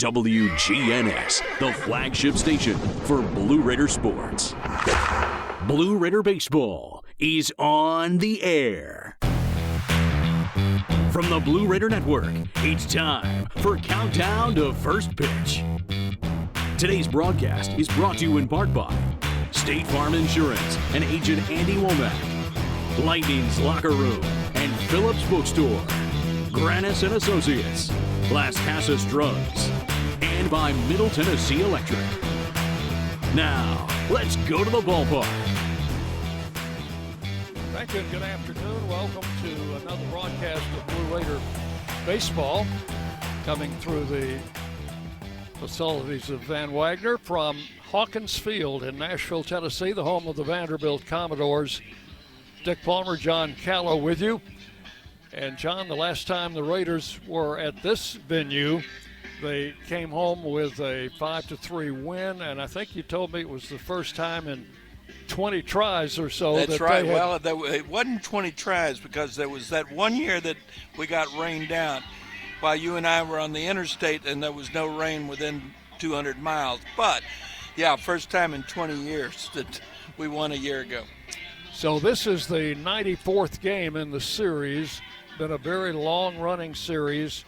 WGNS, the flagship station for Blue Raider sports. Blue Raider baseball is on the air. From the Blue Raider Network, it's time for Countdown to First Pitch. Today's broadcast is brought to you in part by State Farm Insurance and agent Andy Womack, Lightning's Locker Room and Phillips Bookstore, Granis and Associates, Las Casas Drugs, and by Middle Tennessee Electric. Now, let's go to the ballpark. Thank you and good afternoon. Welcome to another broadcast of Blue Raider baseball, coming through the facilities of Van Wagner from Hawkins Field in Nashville, Tennessee, the home of the Vanderbilt Commodores. Dick Palmer, John Callow with you. And John, the last time the Raiders were at this venue, they came home with a 5-3 win, and I think you told me it was the first time in 20 tries or so. That's right. Well, it wasn't 20 tries because there was that one year that we got rained out while you and I were on the interstate, and there was no rain within 200 miles. But, yeah, first time in 20 years that we won a year ago. So this is the 94th game in the series. Been a very long-running series.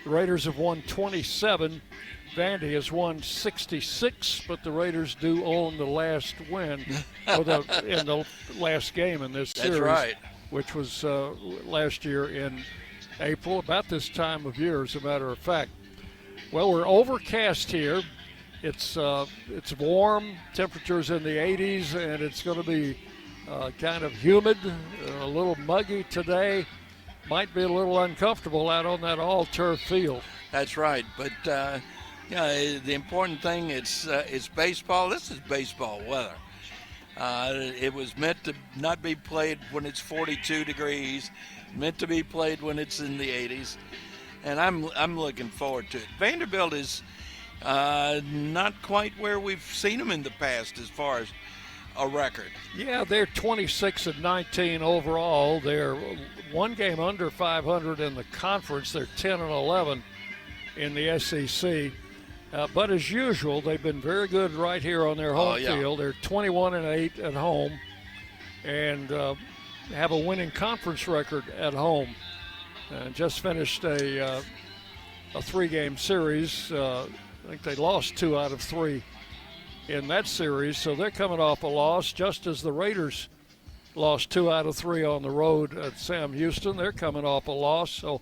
The Raiders have won 27. Vandy has won 66, but the Raiders do own the last win in the last game in this series. That's right. Which was last year in April, about this time of year, as a matter of fact. Well, we're overcast here. It's warm, temperatures in the 80s, and it's going to be kind of humid, a little muggy today. Might be a little uncomfortable out on that all-turf field. That's right, but the important thing, it's baseball. This is baseball weather. It was meant to not be played when it's 42 degrees, meant to be played when it's in the 80s, and I'm looking forward to it. Vanderbilt is not quite where we've seen them in the past as far as a record. Yeah, they're 26-19 overall. They're one game under 500 in the conference. They're 10-11 in the SEC. But as usual, they've been very good right here on their home field. They're 21-8 at home, and have a winning conference record at home. Just finished a three-game series. I think they lost 2 out of 3 in that series, so they're coming off a loss, just as the Raiders lost 2 out of 3 on the road at Sam Houston. They're coming off a loss, so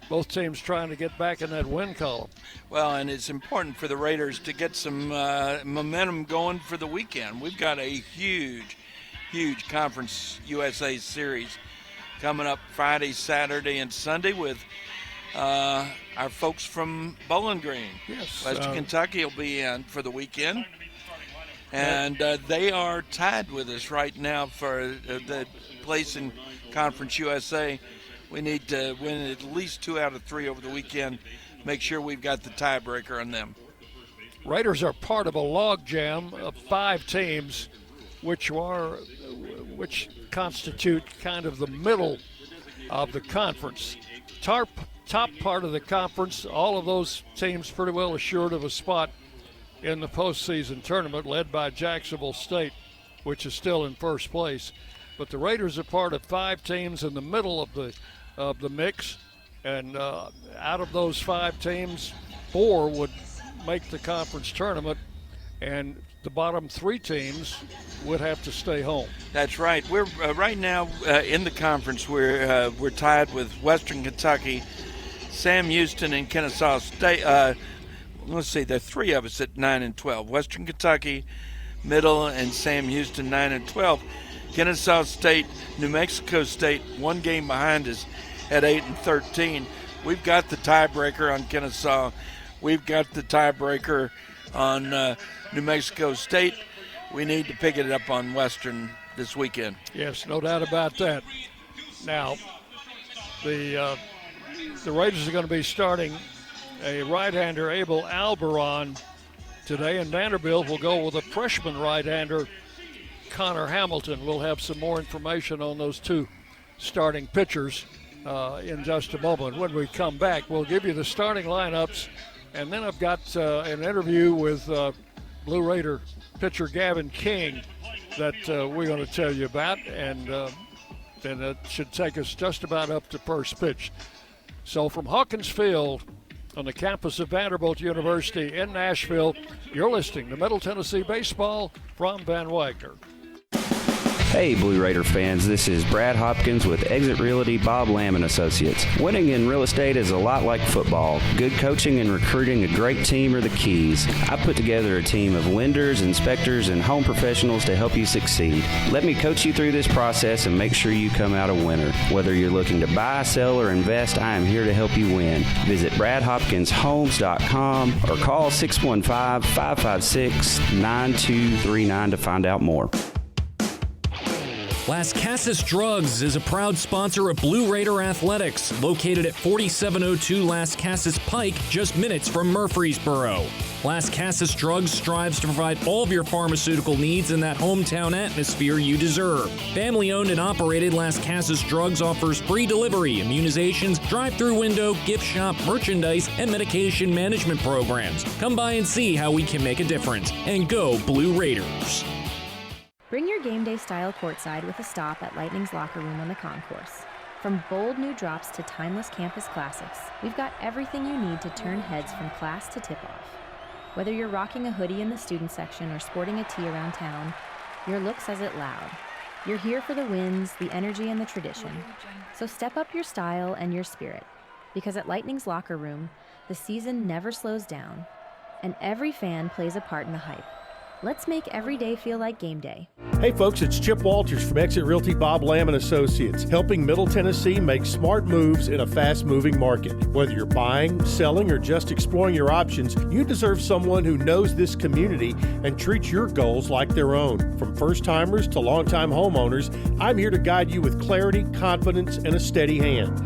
both teams trying to get back in that win column. Well, and it's important for the Raiders to get some momentum going for the weekend. We've got a huge Conference USA series coming up Friday, Saturday, and Sunday with our folks from Bowling Green. Yes. Western Kentucky will be in for the weekend. And they are tied with us right now for the place in Conference USA. We need to win at least 2 out of 3 over the weekend, make sure we've got the tiebreaker on them. Raiders are part of a logjam of 5 teams, which constitute kind of the middle of the conference. Top part of the conference, all of those teams pretty well assured of a spot in the postseason tournament, led by Jacksonville State, which is still in first place. But the Raiders are part of 5 teams in the middle of the mix, and out of those 5 teams, 4 would make the conference tournament, and the bottom 3 teams would have to stay home. That's right. We're right now in the conference. We're tied with Western Kentucky, Sam Houston, and Kennesaw State. Let's see, there are 3 of us at 9-12. Western Kentucky, Middle, and Sam Houston 9-12. Kennesaw State, New Mexico State, 1 game behind us at 8-13. We've got the tiebreaker on Kennesaw. We've got the tiebreaker on New Mexico State. We need to pick it up on Western this weekend. Yes, no doubt about that. Now, the Raiders are going to be starting a right-hander, Abel Alberon, today, and Vanderbilt will go with a freshman right-hander, Connor Hamilton. We'll have some more information on those 2 starting pitchers in just a moment. When we come back, we'll give you the starting lineups And then I've got an interview with Blue Raider pitcher Gavin King that we're going to tell you about, and then it should take us just about up to first pitch. So from Hawkins Field on the campus of Vanderbilt University in Nashville, you're listening to Middle Tennessee Baseball from Van Wagner. Hey Blue Raider fans, this is Brad Hopkins with Exit Realty Bob Lamb & Associates. Winning in real estate is a lot like football. Good coaching and recruiting a great team are the keys. I put together a team of lenders, inspectors, and home professionals to help you succeed. Let me coach you through this process and make sure you come out a winner. Whether you're looking to buy, sell, or invest, I am here to help you win. Visit BradHopkinsHomes.com or call 615-556-9239 to find out more. Las Casas Drugs is a proud sponsor of Blue Raider Athletics, located at 4702 Las Casas Pike, just minutes from Murfreesboro. Las Casas Drugs strives to provide all of your pharmaceutical needs in that hometown atmosphere you deserve. Family-owned and operated, Las Casas Drugs offers free delivery, immunizations, drive-through window, gift shop, merchandise, and medication management programs. Come by and see how we can make a difference. And go Blue Raiders! Bring your game day style courtside with a stop at Lightning's locker room on the concourse. From bold new drops to timeless campus classics, we've got everything you need to turn heads from class to tip-off. Whether you're rocking a hoodie in the student section or sporting a tee around town, your look says it loud. You're here for the wins, the energy, and the tradition. So step up your style and your spirit, because at Lightning's locker room, the season never slows down, and every fan plays a part in the hype. Let's make every day feel like game day. Hey folks, it's Chip Walters from Exit Realty Bob Lamb & Associates, helping Middle Tennessee make smart moves in a fast-moving market. Whether you're buying, selling, or just exploring your options, you deserve someone who knows this community and treats your goals like their own. From first-timers to long-time homeowners, I'm here to guide you with clarity, confidence, and a steady hand.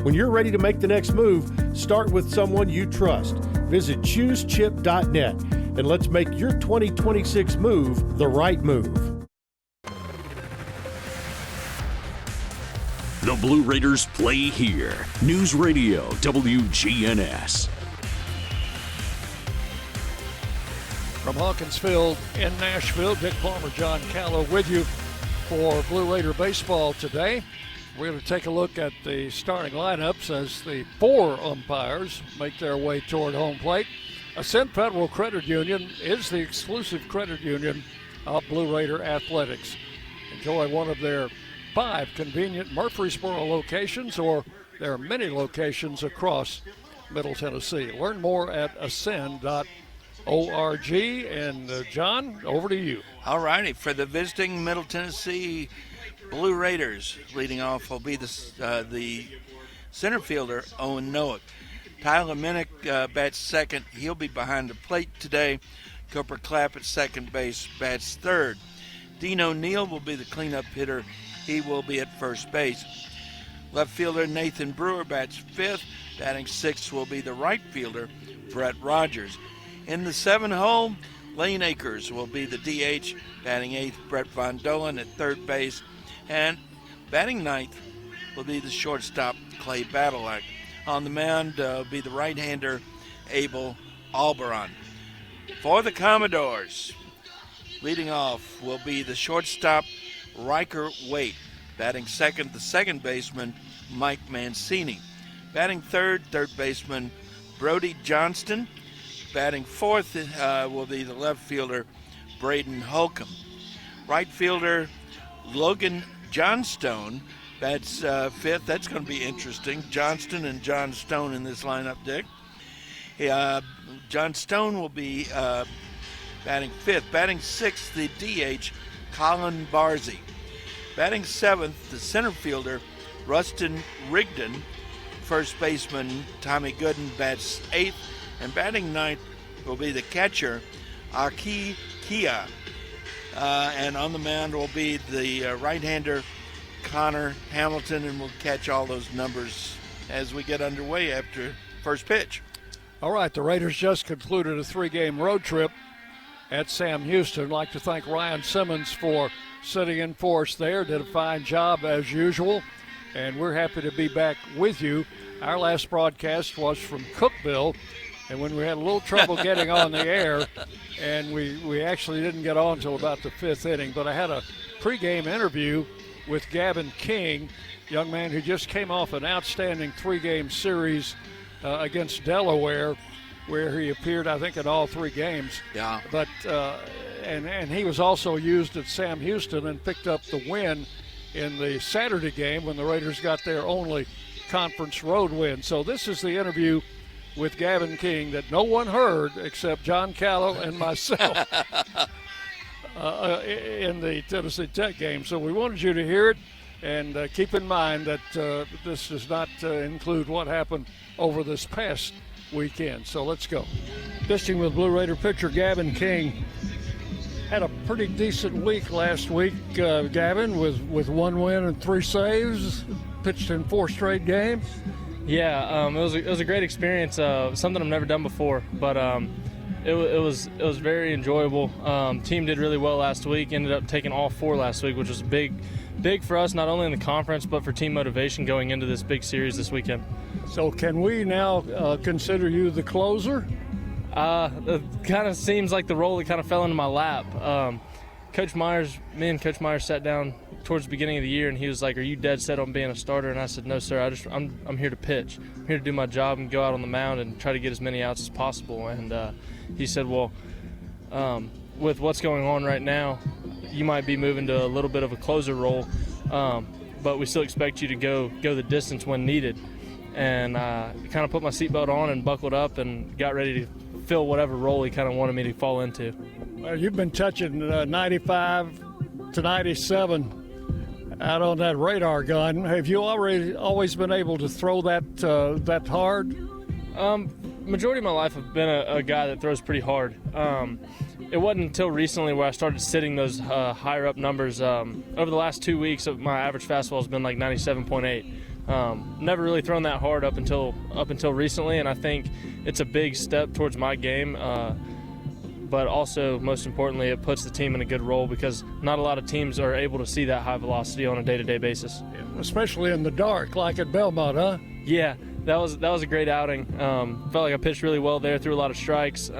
When you're ready to make the next move, start with someone you trust. Visit ChooseChip.net. And let's make your 2026 move the right move. The Blue Raiders play here. News Radio WGNS. From Hawkins Field in Nashville, Dick Palmer, John Callow with you for Blue Raider baseball today. We're going to take a look at the starting lineups as the four umpires make their way toward home plate. Ascent Federal Credit Union is the exclusive credit union of Blue Raider Athletics. Enjoy one of their 5 convenient Murfreesboro locations, or there are many locations across Middle Tennessee. Learn more at ascend.org. And John, over to you. All righty. For the visiting Middle Tennessee Blue Raiders, leading off will be the center fielder, Owen Noack. Tyler Minnick bats second. He'll be behind the plate today. Cooper Clapp at second base bats third. Dean O'Neill will be the cleanup hitter. He will be at first base. Left fielder Nathan Brewer bats fifth. Batting sixth will be the right fielder, Brett Rogers. In the 7 hole, Lane Akers will be the DH. Batting eighth, Brett Von Dolan at third base. And batting ninth will be the shortstop, Clay Badalak. On the mound will be the right-hander, Abel Alberon. For the Commodores, leading off will be the shortstop, Riker Waite. Batting second, the second baseman, Mike Mancini. Batting third baseman, Brody Johnston. Batting fourth will be the left fielder, Braden Holcomb. Right fielder, Logan Johnstone. Bats fifth. That's going to be interesting. Johnston and John Stone in this lineup, Dick. John Stone will be batting fifth. Batting sixth, the DH, Colin Barzy. Batting seventh, the center fielder, Rustin Rigdon. First baseman, Tommy Gooden, bats eighth. And batting ninth will be the catcher, Aki Kia. And on the mound will be the right-hander, Connor Hamilton, and we'll catch all those numbers as we get underway after first pitch. All right, the Raiders just concluded a 3-game road trip at Sam Houston. I'd like to thank Ryan Simmons for sitting in for us there. Did a fine job as usual, and we're happy to be back with you. Our last broadcast was from Cookeville And when we had a little trouble getting on the air, and we actually didn't get on until about the 5th inning, but I had a pregame interview with Gavin King, young man who just came off an outstanding 3-game series against Delaware, where he appeared, I think, in all 3 games. Yeah. But and he was also used at Sam Houston and picked up the win in the Saturday game when the Raiders got their only conference road win. So this is the interview with Gavin King that no one heard except John Callow and myself in the Tennessee Tech game. So we wanted you to hear it, and keep in mind that this does not include what happened over this past weekend. So let's go. Pitching with Blue Raider pitcher Gavin King. Had a pretty decent week last week, Gavin, with 1 win and 3 saves. Pitched in 4 straight games. Yeah, it was a great experience. Something I've never done before, but it was very enjoyable. Team did really well last week. Ended up taking all 4 last week, which was big for us, not only in the conference but for team motivation going into this big series this weekend. So can we now consider you the closer? It kind of seems like the role that kind of fell into my lap. Me and Coach Myers sat down towards the beginning of the year, and he was like, "Are you dead set on being a starter?" And I said, "No, sir. I'm here to pitch. I'm here to do my job and go out on the mound and try to get as many outs as possible." And he said, "Well, with what's going on right now, you might be moving to a little bit of a closer role, but we still expect you to go the distance when needed." And I kind of put my seatbelt on and buckled up and got ready to fill whatever role he kind of wanted me to fall into. Well, you've been touching 95 to 97 out on that radar gun. Have you always been able to throw that hard? Majority of my life I've been a guy that throws pretty hard. It wasn't until recently where I started sitting those higher up numbers. Over the last 2 weeks, my average fastball has been like 97.8. Never really thrown that hard up until recently, and I think it's a big step towards my game. But also, most importantly, it puts the team in a good role because not a lot of teams are able to see that high velocity on a day-to-day basis. Especially in the dark, like at Belmont, huh? Yeah, that was a great outing. Felt like I pitched really well there, threw a lot of strikes,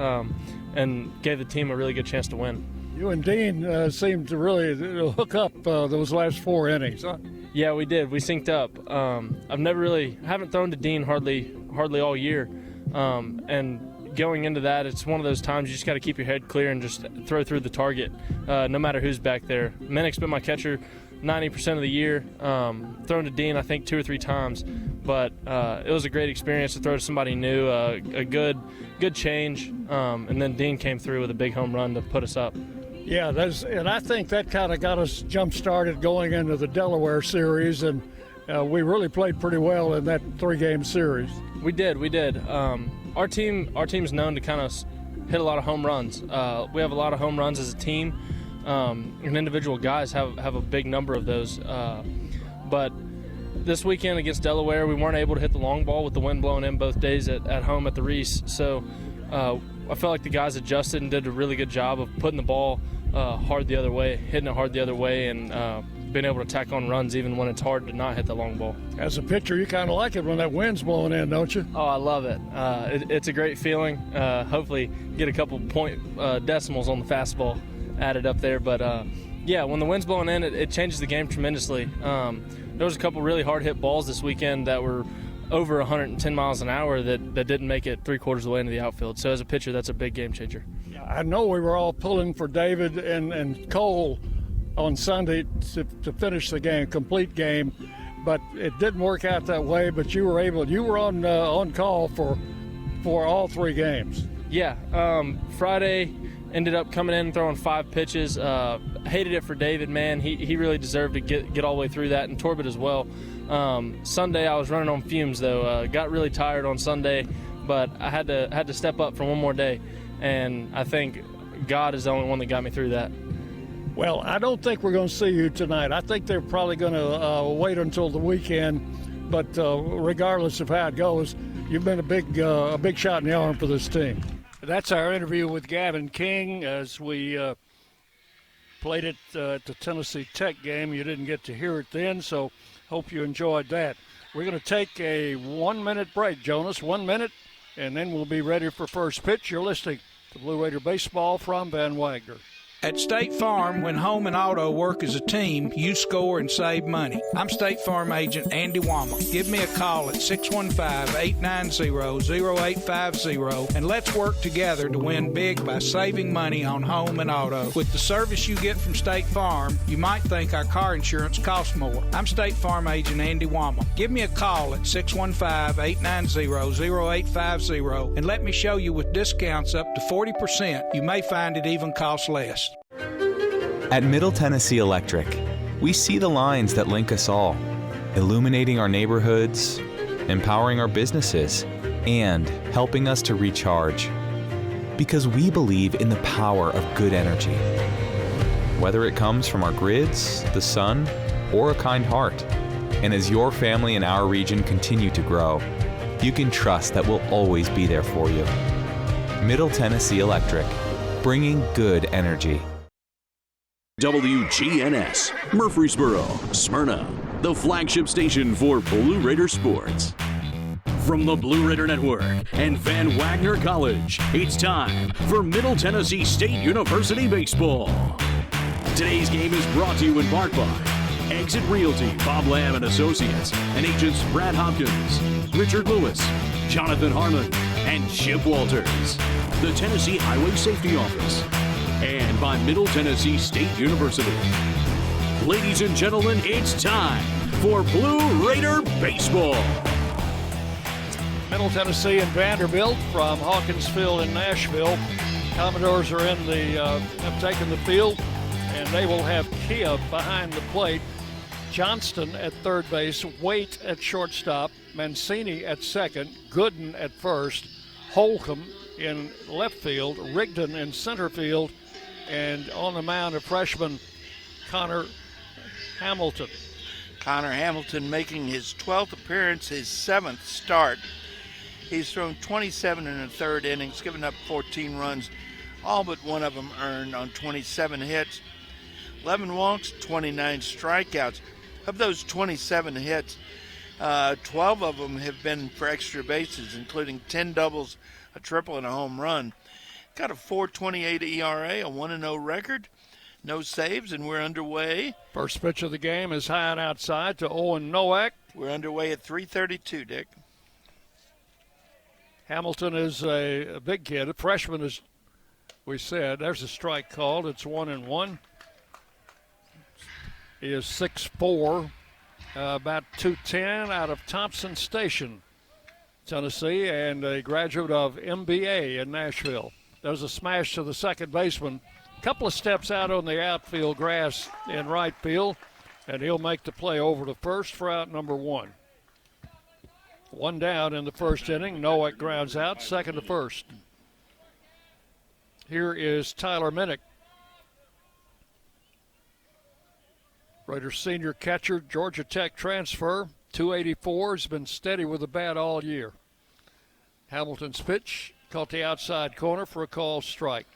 and gave the team a really good chance to win. You and Dean seemed to really hook up those last 4 innings, huh? Yeah, we did. We synced up. Haven't thrown to Dean hardly all year, and going into that, it's one of those times you just got to keep your head clear and just throw through the target, no matter who's back there. Minnick's been my catcher 90% of the year. Thrown to Dean, I think, 2 or 3 times, but it was a great experience to throw to somebody new, a good change, and then Dean came through with a big home run to put us up. Yeah, and I think that kind of got us jump-started going into the Delaware series, and we really played pretty well in that 3-game series. We did. Our team's known to kind of hit a lot of home runs. We have a lot of home runs as a team, and individual guys have a big number of those. But this weekend against Delaware, we weren't able to hit the long ball with the wind blowing in both days at home at the Reese. So I felt like the guys adjusted and did a really good job of putting the ball hard the other way, hitting it hard the other way, and being able to tack on runs even when it's hard to not hit the long ball. As a pitcher, you kind of like it when that wind's blowing in, don't you? Oh, I love it. It's a great feeling. Hopefully get a couple point decimals on the fastball added up there. But, yeah, when the wind's blowing in, it changes the game tremendously. There was a couple really hard-hit balls this weekend that were over 110 miles an hour that didn't make it 3/4 of the way into the outfield. So as a pitcher, that's a big game changer. I know we were all pulling for David and Cole on Sunday to finish the game, complete game, but it didn't work out that way. But you were on call for all 3 games. Yeah, Friday ended up coming in and throwing 5 pitches. Hated it for David, man. He really deserved to get all the way through that, and Torbett as well. Sunday I was running on fumes though. Got really tired on Sunday, but I had to step up for one more day, and I think God is the only one that got me through that. Well, I don't think we're going to see you tonight. I think they're probably going to wait until the weekend, but regardless of how it goes, you've been a big shot in the arm for this team. That's our interview with Gavin King as we played it at the Tennessee Tech game. You didn't get to hear it then, so hope you enjoyed that. We're going to take a 1-minute break, Jonas. 1 minute, and then we'll be ready for first pitch. You're listening to Blue Raider Baseball from Van Wagner. At State Farm, when home and auto work as a team, you score and save money. I'm State Farm agent Andy Wama. Give me a call at 615-890-0850 and let's work together to win big by saving money on home and auto. With the service you get from State Farm, you might think our car insurance costs more. I'm State Farm agent Andy Wama. Give me a call at 615-890-0850 and let me show you with discounts up to 40%. You may find it even costs less. At Middle Tennessee Electric, we see the lines that link us all, illuminating our neighborhoods, empowering our businesses, and helping us to recharge. Because we believe in the power of good energy. Whether it comes from our grids, the sun, or a kind heart. And as your family and our region continue to grow, you can trust that we'll always be there for you. Middle Tennessee Electric, bringing good energy. WGNS, Murfreesboro, Smyrna, the flagship station for Blue Raider sports. From the Blue Raider Network and Van Wagner College, it's time for Middle Tennessee State University baseball. Today's game is brought to you in part by Exit Realty, Bob Lamb and Associates, and agents Brad Hopkins, Richard Lewis, Jonathan Harmon, and Chip Walters, the Tennessee Highway Safety Office, and by Middle Tennessee State University. Ladies and gentlemen, it's time for Blue Raider Baseball. Middle Tennessee and Vanderbilt from Hawkins Field in Nashville. Commodores are have taken the field, and they will have Kia behind the plate, Johnston at third base, Waite at shortstop, Mancini at second, Gooden at first, Holcomb in left field, Rigdon in center field, and on the mound, a freshman, Connor Hamilton. Connor Hamilton making his 12th appearance, his 7th start. He's thrown 27 in the third innings, given up 14 runs, all but one of them earned on 27 hits, 11 walks, 29 strikeouts. Of those 27 hits, 12 of them have been for extra bases, including 10 doubles, a triple, and a home run. Got a 4.28 ERA, a 1-0 record, no saves, and we're underway. First pitch of the game is high and outside to Owen Nowak. We're underway at 3:32, Dick. Hamilton is a big kid, a freshman, as we said. There's a strike called. It's 1-1. He is 6'4", about 210, out of Thompson Station, Tennessee, and a graduate of MBA in Nashville. There's a smash to the second baseman. A couple of steps out on the outfield grass in right field, and he'll make the play over to first for out number one. One down in the first inning. Nowak grounds out, second to first. Here is Tyler Minnick. Raiders senior catcher, Georgia Tech transfer, 284, has been steady with the bat all year. Hamilton's pitch caught the outside corner for a called strike.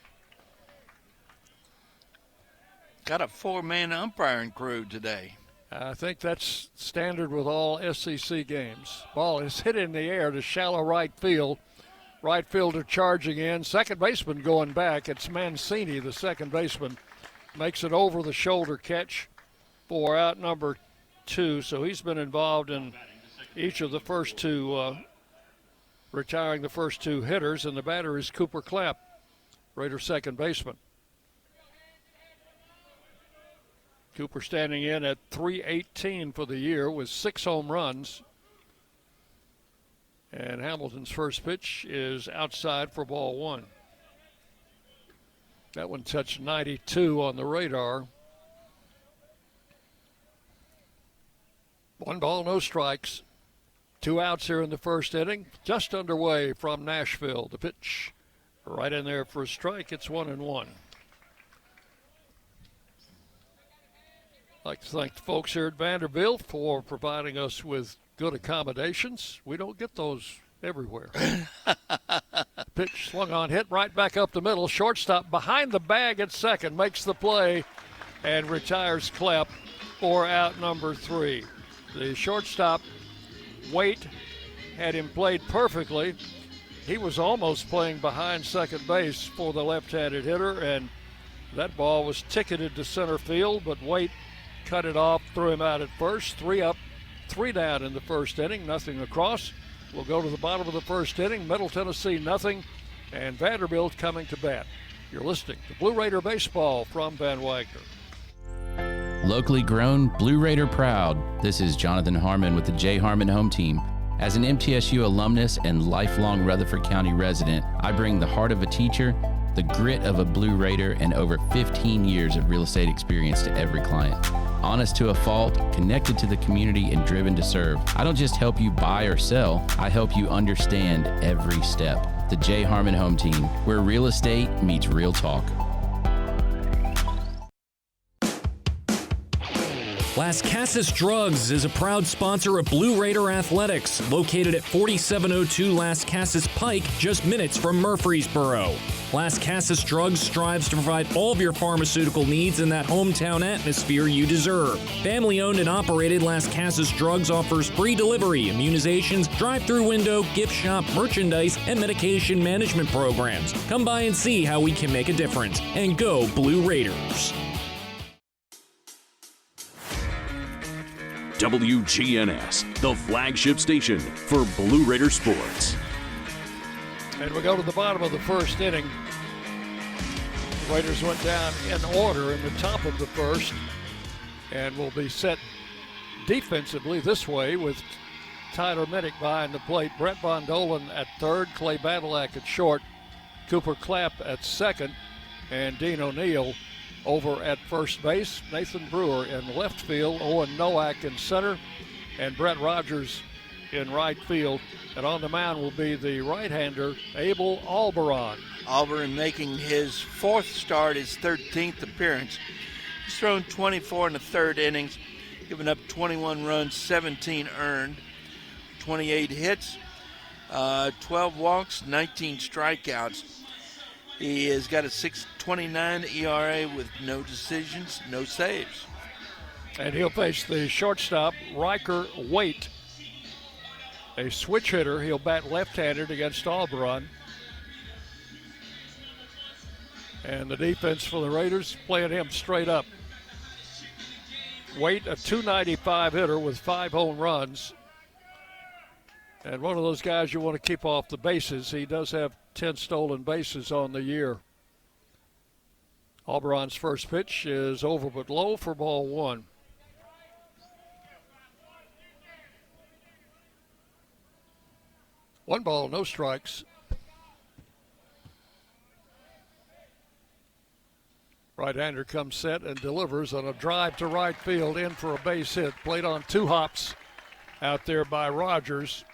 Got a 4-man umpiring crew today. I think that's standard with all SEC games. Ball is hit in the air to shallow right field. Right fielder charging in. Second baseman going back. It's Mancini, the second baseman. Makes it over the shoulder catch for out number two. So he's been involved in each of the first two, retiring the first two hitters. And the batter is Cooper Clapp, Raider second baseman. Cooper standing in at .318 for the year with 6 home runs. And Hamilton's first pitch is outside for ball one. That one touched 92 on the radar. 1 ball, no strikes. 2 outs here in the first inning. Just underway from Nashville. The pitch right in there for a strike. It's 1-1. I'd like to thank the folks here at Vanderbilt for providing us with good accommodations. We don't get those everywhere. Pitch swung on, hit right back up the middle. Shortstop behind the bag at second makes the play and retires Clapp for out number 3. The shortstop, Waite, had him played perfectly. he was almost playing behind second base for the left-handed hitter, and that ball was ticketed to center field, but Waite cut it off, threw him out at first. 3 up, 3 down in the first inning, nothing across. We'll go to the bottom of the first inning. Middle Tennessee, nothing, and Vanderbilt coming to bat. You're listening to Blue Raider Baseball from Van Wagner. Locally grown, Blue Raider proud. This is Jonathan Harmon with the J. Harmon Home Team. As an MTSU alumnus and lifelong Rutherford County resident, I bring the heart of a teacher, the grit of a Blue Raider, and over 15 years of real estate experience to every client. Honest to a fault, connected to the community, and driven to serve. I don't just help you buy or sell, I help you understand every step. The J. Harmon Home Team, where real estate meets real talk. Las Casas Drugs is a proud sponsor of Blue Raider Athletics, located at 4702 Las Casas Pike, just minutes from Murfreesboro. Las Casas Drugs strives to provide all of your pharmaceutical needs in that hometown atmosphere you deserve. Family-owned and operated, Las Casas Drugs offers free delivery, immunizations, drive-through window, gift shop, merchandise, and medication management programs. Come by and see how we can make a difference. And go Blue Raiders! WGNS, the flagship station for Blue Raider sports. And we go to the bottom of the first inning. The Raiders went down in order in the top of the first and will be set defensively this way with Tyler Minnick behind the plate, Brett Bondolan at third, Clay Badalak at short, Cooper Clapp at second, and Dean O'Neill over at first base. Nathan Brewer in left field, Owen Nowak in center, and Brett Rogers in right field. And on the mound will be the right-hander, Abel Alberon. Alberon making his 4th start, his 13th appearance. He's thrown 24 in the 3rd innings, given up 21 runs, 17 earned, 28 hits, 12 walks, 19 strikeouts. He has got a 6.29 ERA with no decisions, no saves. And he'll face the shortstop, Riker Waite. A switch hitter. He'll bat left-handed against Alberon. And the defense for the Raiders playing him straight up. Waite, a .295 hitter with 5 home runs. And one of those guys you want to keep off the bases. He does have 10 stolen bases on the year. Alberon's first pitch is over but low for ball 1. One ball, no strikes. Right-hander comes set and delivers on a drive to right field, in for a base hit. Played on 2 hops out there by Rogers.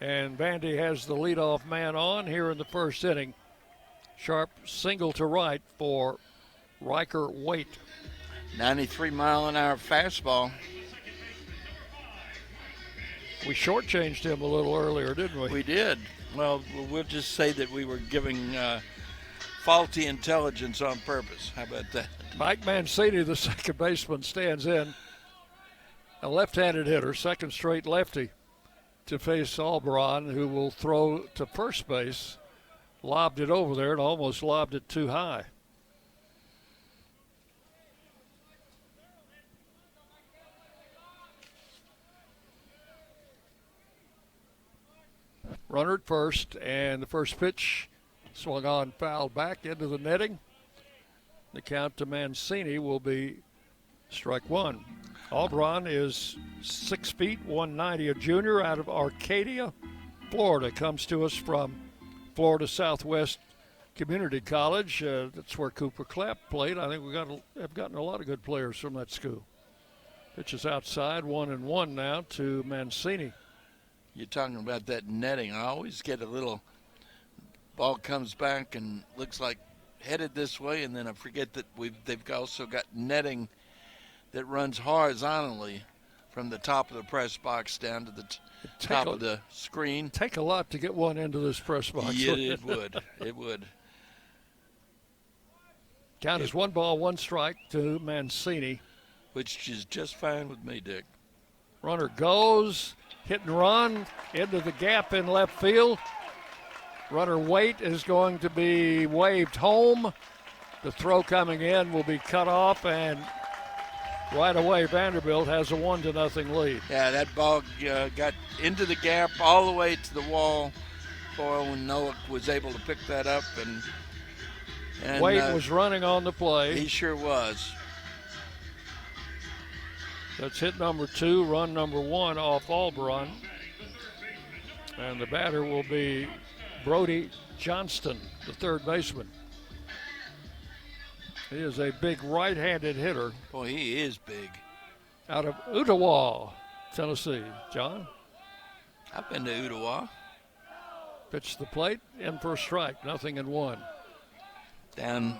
And Vandy has the leadoff man on here in the first inning. Sharp single to right for Riker Waite. 93-mile-an-hour fastball. We shortchanged him a little earlier, didn't we? We did. Well, we'll just say that we were giving faulty intelligence on purpose. How about that? Mike Mancini, the second baseman, stands in. A left-handed hitter, second straight lefty, to face Alberon, who will throw to first base. Lobbed it over there and almost lobbed it too high. Runner at first, and the first pitch swung on, fouled back into the netting. The count to Mancini will be strike 1. Alberon is 6 feet, 190, a junior out of Arcadia, Florida. Comes to us from Florida Southwest Community College. That's where Cooper Clapp played. I think have gotten a lot of good players from that school. Pitch is outside, 1-1 now to Mancini. You're talking about that netting. I always get a little ball comes back and looks like headed this way, and then I forget that they've also got netting that runs horizontally from the top of the press box down to the top of the screen. Take a lot to get one into this press box. Yeah, it would. It would. Count is 1 ball, 1 strike to Mancini. Which is just fine with me, Dick. Runner goes, hit and run into the gap in left field. Runner Waite is going to be waved home. The throw coming in will be cut off, and right away Vanderbilt has a 1-0 lead. Yeah, that ball got into the gap all the way to the wall. Boyle and Noah was able to pick that up, and Waite was running on the play. He sure was. That's hit number 2, run number 1 off Alberon. And the batter will be Brody Johnston, the third baseman. He is a big right-handed hitter. Boy, he is big. Out of Ottawa, Tennessee. John? I've been to Ottawa. Pitch the plate, in for a strike, 0-1. Down,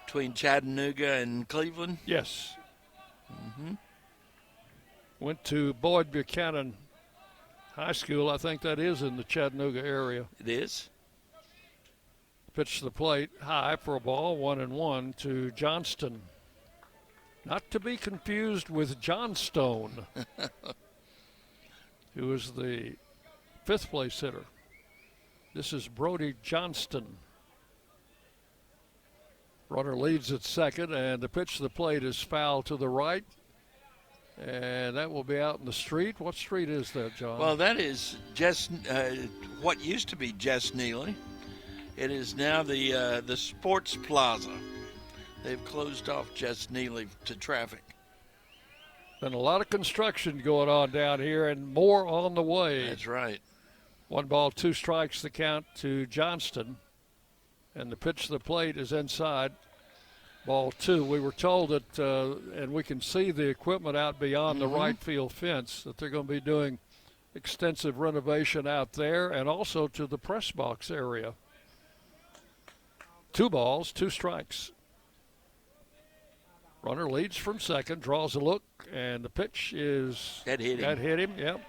between Chattanooga and Cleveland? Yes. Mm-hmm. Went to Boyd Buchanan High School. I think that is in the Chattanooga area. It is. Pitch the plate high for a ball, 1-1 to Johnston. Not to be confused with Johnstone, who is the 5th place hitter. This is Brody Johnston. Runner leads at second, and the pitch to the plate is foul to the right. And that will be out in the street. What street is that, John? Well, that is just what used to be Jess Neely. It is now the Sports Plaza. They've closed off Jess Neely to traffic. Been a lot of construction going on down here, and more on the way. That's right. 1 ball, 2 strikes, the count to Johnston. And the pitch to the plate is inside. Ball 2. We were told that, and we can see the equipment out beyond the right field fence, that they're going to be doing extensive renovation out there and also to the press box area. 2 balls, 2 strikes. Runner leads from second, draws a look, and the pitch is... That hit him. That hit him, yep.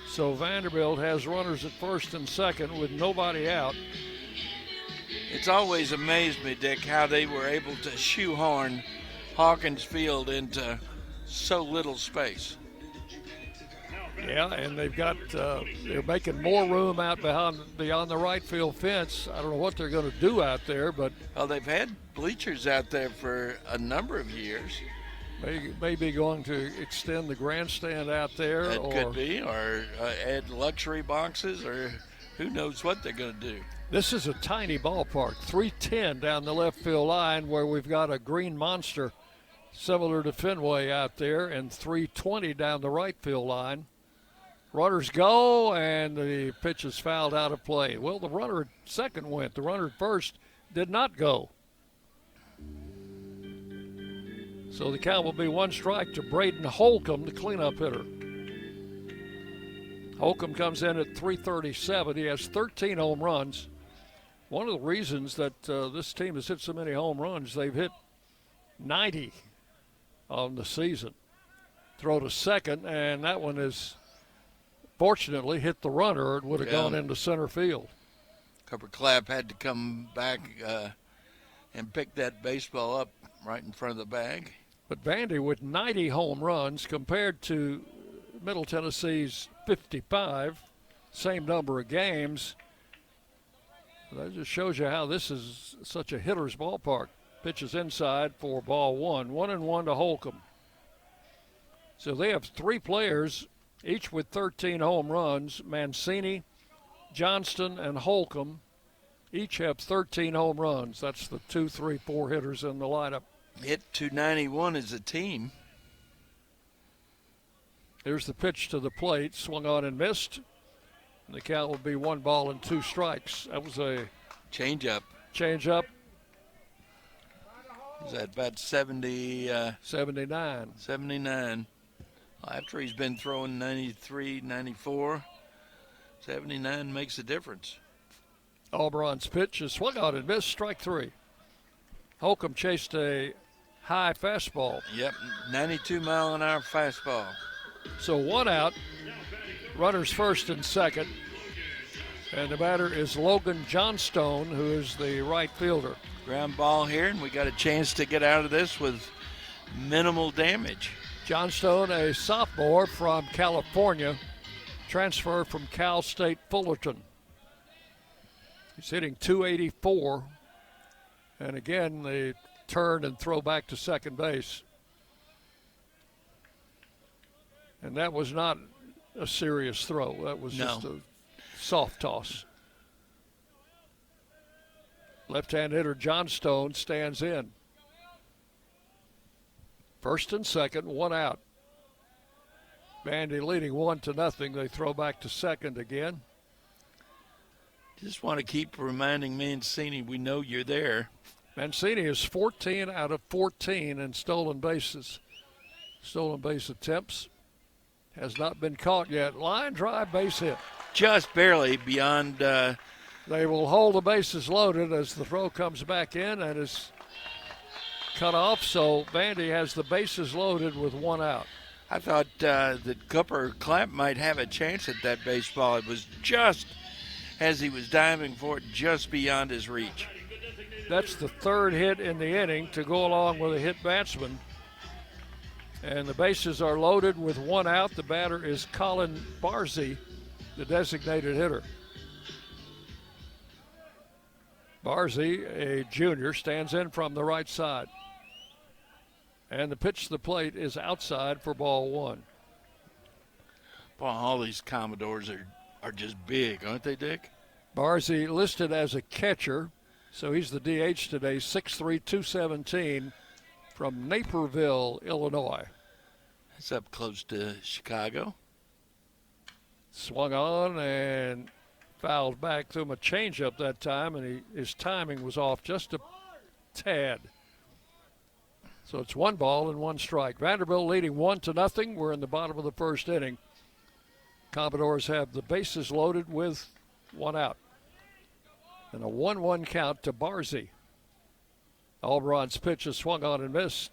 So Vanderbilt has runners at first and second with nobody out. It's always amazed me, Dick, how they were able to shoehorn Hawkins Field into so little space. Yeah, and they've got they're making more room out beyond the right field fence. I don't know what they're going to do out there, but well, they've had bleachers out there for a number of years. Maybe going to extend the grandstand out there. That could be, or add luxury boxes, or who knows what they're going to do. This is a tiny ballpark, 310 down the left field line, where we've got a green monster similar to Fenway out there, and 320 down the right field line. Runners go, and the pitch is fouled out of play. Well, the runner at second went. The runner at first did not go. So the count will be 1 strike to Braden Holcomb, the cleanup hitter. Holcomb comes in at .337. He has 13 home runs. One of the reasons that this team has hit so many home runs, they've hit 90 on the season. Throw to second, and that one is fortunately hit the runner. It would have gone into center field. Cooper Clapp had to come back and pick that baseball up right in front of the bag. But Vandy with 90 home runs compared to Middle Tennessee's 55, same number of games. That just shows you how this is such a hitter's ballpark. Pitches inside for ball 1. 1-1 to Holcomb. So they have 3 players, each with 13 home runs. Mancini, Johnston, and Holcomb each have 13 home runs. That's the 2, 3, 4 hitters in the lineup. Hit 291 as a team. Here's the pitch to the plate, swung on and missed. And the count will be 1 ball and 2 strikes. That was a change-up. Change-up. Is that about 79? 79. After he's been throwing 93, 94, 79 makes a difference. Alberon's pitch is swung on and missed, strike 3. Holcomb chased a high fastball. Yep, 92-mile-an-hour fastball. So 1 out, runners first and second. And the batter is Logan Johnstone, who is the right fielder. Ground ball here, and we got a chance to get out of this with minimal damage. Johnstone, a sophomore from California, transfer from Cal State Fullerton. He's hitting .284. And again, they turn and throw back to second base. And that was not a serious throw. That was just a soft toss. Left-hand hitter Johnstone stands in. First and second, one out. Vandy leading 1-0. They throw back to second again. Just want to keep reminding Mancini we know you're there. Mancini is 14 out of 14 in stolen bases. Stolen base attempts. Has not been caught yet. Line drive, base hit. Just barely beyond. They will hold the bases loaded as the throw comes back in and is cut off. So Vandy has the bases loaded with one out. I thought that Cooper Clamp might have a chance at that baseball. It was just as he was diving for it, just beyond his reach. That's the third hit in the inning to go along with a hit batsman. And the bases are loaded with one out. The batter is Colin Barzy, the designated hitter. Barzy, a junior, stands in from the right side. And the pitch to the plate is outside for ball one. Boy, all these Commodores are just big, aren't they, Dick? Barzy listed as a catcher, so he's the DH today, 6'3", 217 from Naperville, Illinois. That's up close to Chicago. Swung on and fouled back, threw him a changeup that time, and his timing was off just a tad. So it's 1 ball and 1 strike. Vanderbilt leading 1-0. We're in the bottom of the first inning. Commodores have the bases loaded with one out. And a 1-1 count to Barzy. Alberon's pitch is swung on and missed.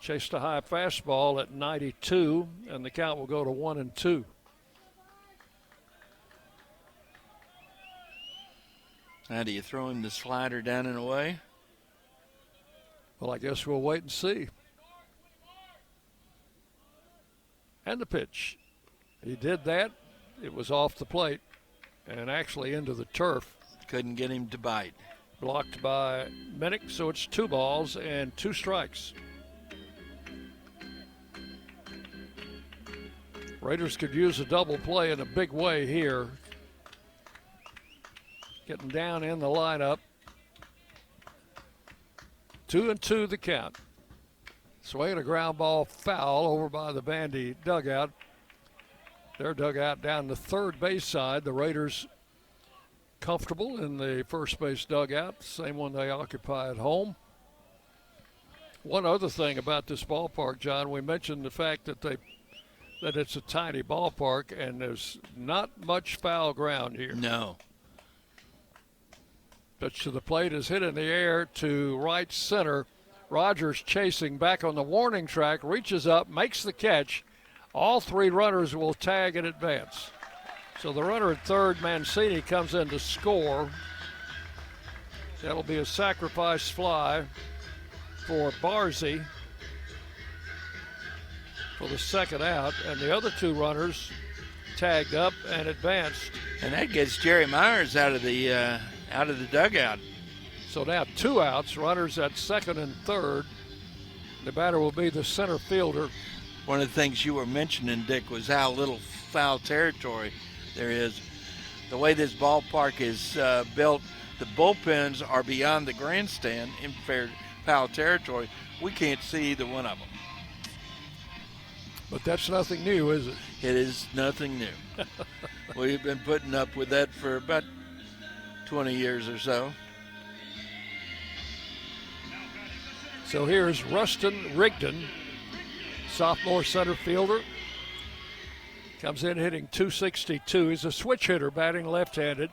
Chased a high fastball at 92, and the count will go to 1-2. Now, do you throw him the slider down and away? Well, I guess we'll wait and see. And the pitch. He did that. It was off the plate and actually into the turf. Couldn't get him to bite. Blocked by Minnick, so it's 2 balls and 2 strikes. Raiders could use a double play in a big way here. Getting down in the lineup. 2-2 the count. Swinging a ground ball foul over by the Vandy dugout. Their dugout down the third base side. The Raiders comfortable in the first base dugout, same one they occupy at home. One other thing about this ballpark, John, we mentioned the fact that it's a tiny ballpark and there's not much foul ground here. No. Pitch to the plate is hit in the air to right center. Rogers chasing back on the warning track, reaches up, makes the catch. All 3 runners will tag and advance. So the runner at third, Mancini, comes in to score. That'll be a sacrifice fly for Barzy for the second out. And the other 2 runners tagged up and advanced. And that gets Jerry Myers out of the dugout. So now 2 outs, runners at second and third. The batter will be the center fielder. One of the things you were mentioning, Dick, was how little foul territory there is. The way this ballpark is built, the bullpens are beyond the grandstand in foul territory. We can't see either one of them. But that's nothing new, is it? It is nothing new. We've been putting up with that for about 20 years or so. So here's Rustin Rigdon, sophomore center fielder. Comes in hitting .262. He's a switch hitter, batting left-handed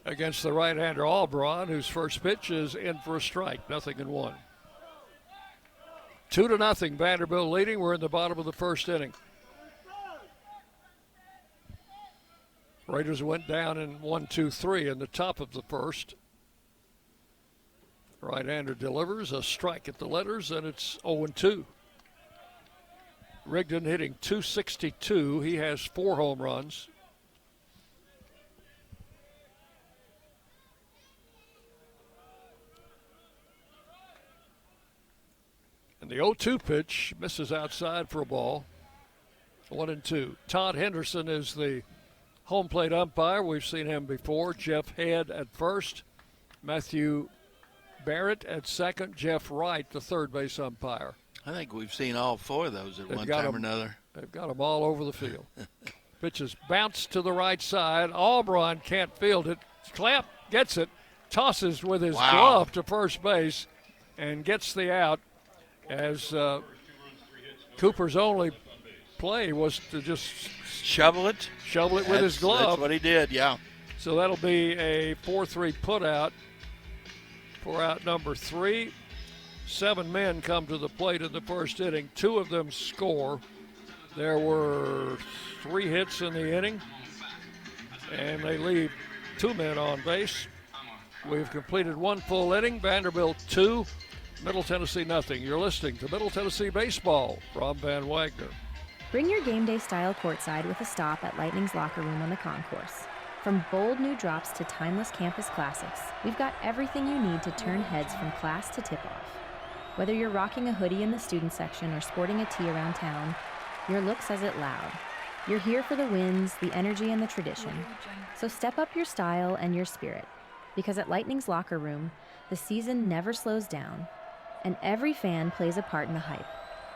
against the right-hander Alberon, whose first pitch is in for a strike, 0-1. 2-0, Vanderbilt leading. We're in the bottom of the first inning. Raiders went down in 1-2-3 in the top of the first. Right-hander delivers a strike at the letters, and it's 0-2. Rigdon hitting .262. He has 4 home runs. And the 0-2 pitch misses outside for a ball. 1-2. Todd Henderson is the home plate umpire. We've seen him before. Jeff Head at first. Matthew Barrett at second. Jeff Wright, the third base umpire. I think we've seen all 4 of those at one time or another. They've got them all over the field. Pitch is bounced to the right side. Albron can't field it. Clamp gets it, tosses with his glove to first base, and gets the out as Cooper's only play was to just shovel it with his glove. That's what he did, yeah. So that'll be a 4-3 putout for out number 3. 7 men come to the plate in the first inning. 2 of them score. There were 3 hits in the inning, and they leave 2 men on base. We've completed 1 full inning. Vanderbilt 2, Middle Tennessee nothing. You're listening to Middle Tennessee Baseball from Van Wagner. Bring your game day style courtside with a stop at Lightning's Locker Room on the concourse. From bold new drops to timeless campus classics, we've got everything you need to turn heads from class to tip-off. Whether you're rocking a hoodie in the student section or sporting a tee around town, your look says it loud. You're here for the wins, the energy, and the tradition. So step up your style and your spirit, because at Lightning's Locker Room, the season never slows down, and every fan plays a part in the hype.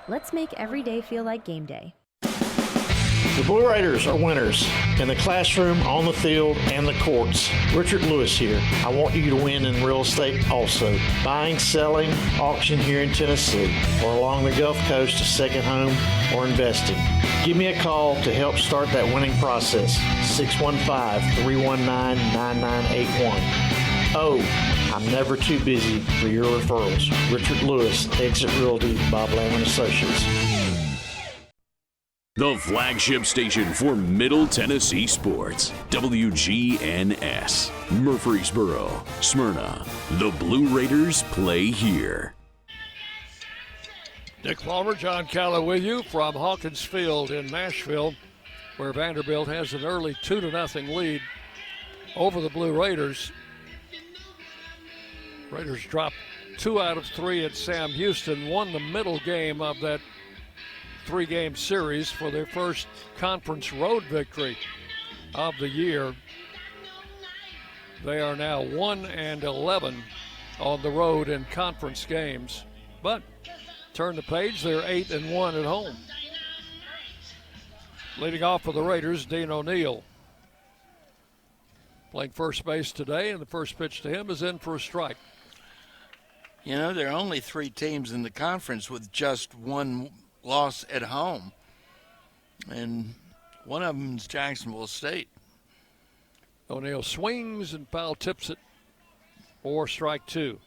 Let's make every day feel like game day. The Blue Raiders are winners in the classroom, on the field, and the courts. Richard Lewis here. I want you to win in real estate also. Buying, selling, auction here in Tennessee, or along the Gulf Coast, a second home, or investing. Give me a call to help start that winning process. 615-319-9981. Oh, I'm never too busy for your referrals. Richard Lewis, Exit Realty, Bob Lamb & Associates. The flagship station for Middle Tennessee sports. WGNS. Murfreesboro, Smyrna. The Blue Raiders play here. Dick Palmer, John Calla with you from Hawkins Field in Nashville, where Vanderbilt has an early 2-0 lead over the Blue Raiders. Raiders dropped 2 out of 3 at Sam Houston, won the middle game of that 3-game series for their first conference road victory of the year. They are now 1-11 on the road in conference games, but turn the page, they're 8-1 at home. Leading off for the Raiders, Dean O'Neill. Playing first base today, and the first pitch to him is in for a strike. You know, there are only 3 teams in the conference with just 1 loss at home, and one of them is Jacksonville State. O'Neill swings and foul tips it for strike 2.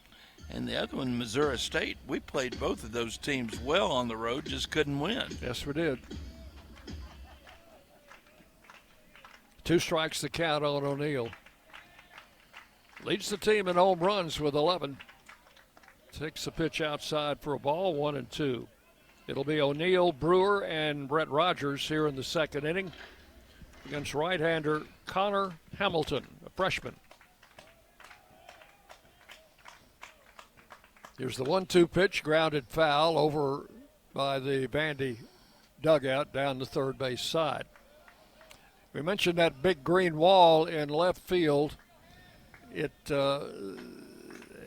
And the other one, Missouri State, we played both of those teams well on the road, just couldn't win. Yes, we did. 2 strikes the count on O'Neill. Leads the team in home runs with 11. Takes the pitch outside for a ball, 1-2. It'll be O'Neill, Brewer, and Brett Rogers here in the second inning against right-hander Connor Hamilton, a freshman. Here's the 1-2 pitch, grounded foul over by the Vandy dugout down the third base side. We mentioned that big green wall in left field.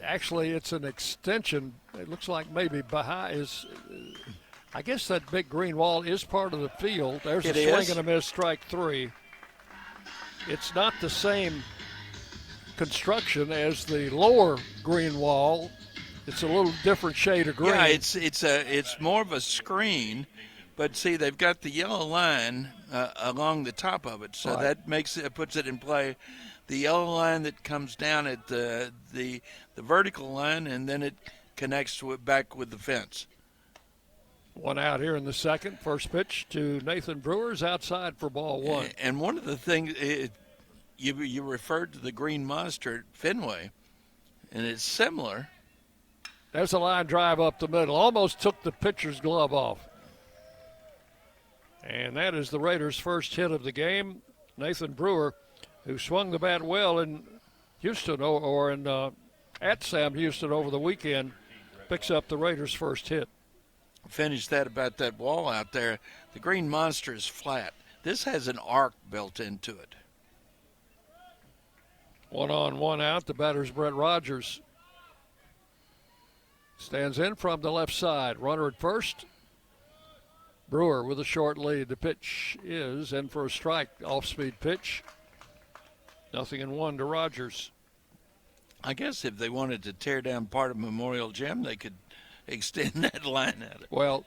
Actually, it's an extension. It looks like maybe behind is. I guess that big green wall is part of the field. There's a swing and a miss, strike 3. It's not the same construction as the lower green wall. It's a little different shade of green. Yeah, it's more of a screen, but see, they've got the yellow line along the top of it, so that puts it in play. The yellow line that comes down at the vertical line, and then it connects back with the fence. 1 out here in the second. First pitch to Nathan Brewer's outside for ball 1. And one of the things, you referred to the green monster at Fenway, and it's similar. There's a line drive up the middle. Almost took the pitcher's glove off. And that is the Raiders' first hit of the game. Nathan Brewer, who swung the bat well in Houston at Sam Houston over the weekend, picks up the Raiders' first hit. Finish that about that wall out there. The Green Monster is flat. This has an arc built into it. 1 on, 1 out. The batter's Brett Rogers. Stands in from the left side. Runner at first. Brewer with a short lead. The pitch is in for a strike. Off-speed pitch. 0-1 to Rogers. I guess if they wanted to tear down part of Memorial Gym, they could extend that line at it. Well,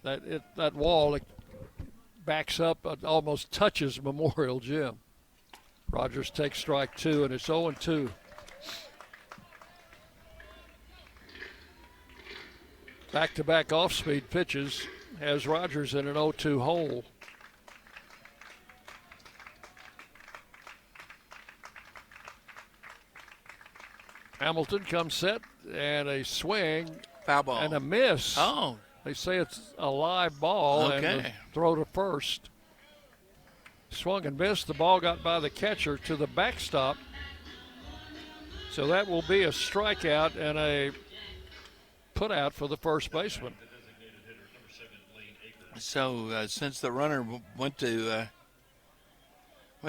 that wall backs up, almost touches Memorial Gym. Rogers takes strike 2, and it's 0-2. Back-to-back off-speed pitches has Rogers in an 0-2 hole. Hamilton comes set, and a swing. Foul ball. And a miss. Oh. They say it's a live ball, Okay. and the throw to first. Swung and missed. The ball got by the catcher to the backstop. So that will be a strikeout and a put out for the first baseman. So since the runner went to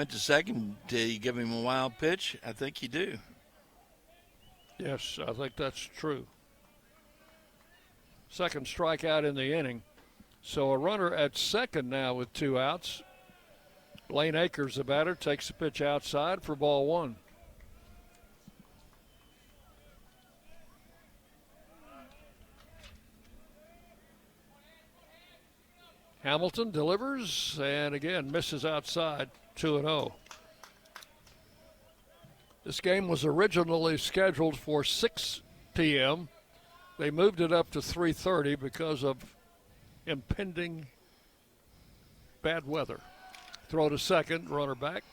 second, do you give him a wild pitch? I think you do. Yes, I think that's true. Second strikeout in the inning. So a runner at second now with 2 outs. Lane Akers, the batter, takes the pitch outside for ball 1. Hamilton delivers and again misses outside, 2-0. This game was originally scheduled for 6 p.m. They moved it up to 3:30 because of impending bad weather. Throw to second, runner back.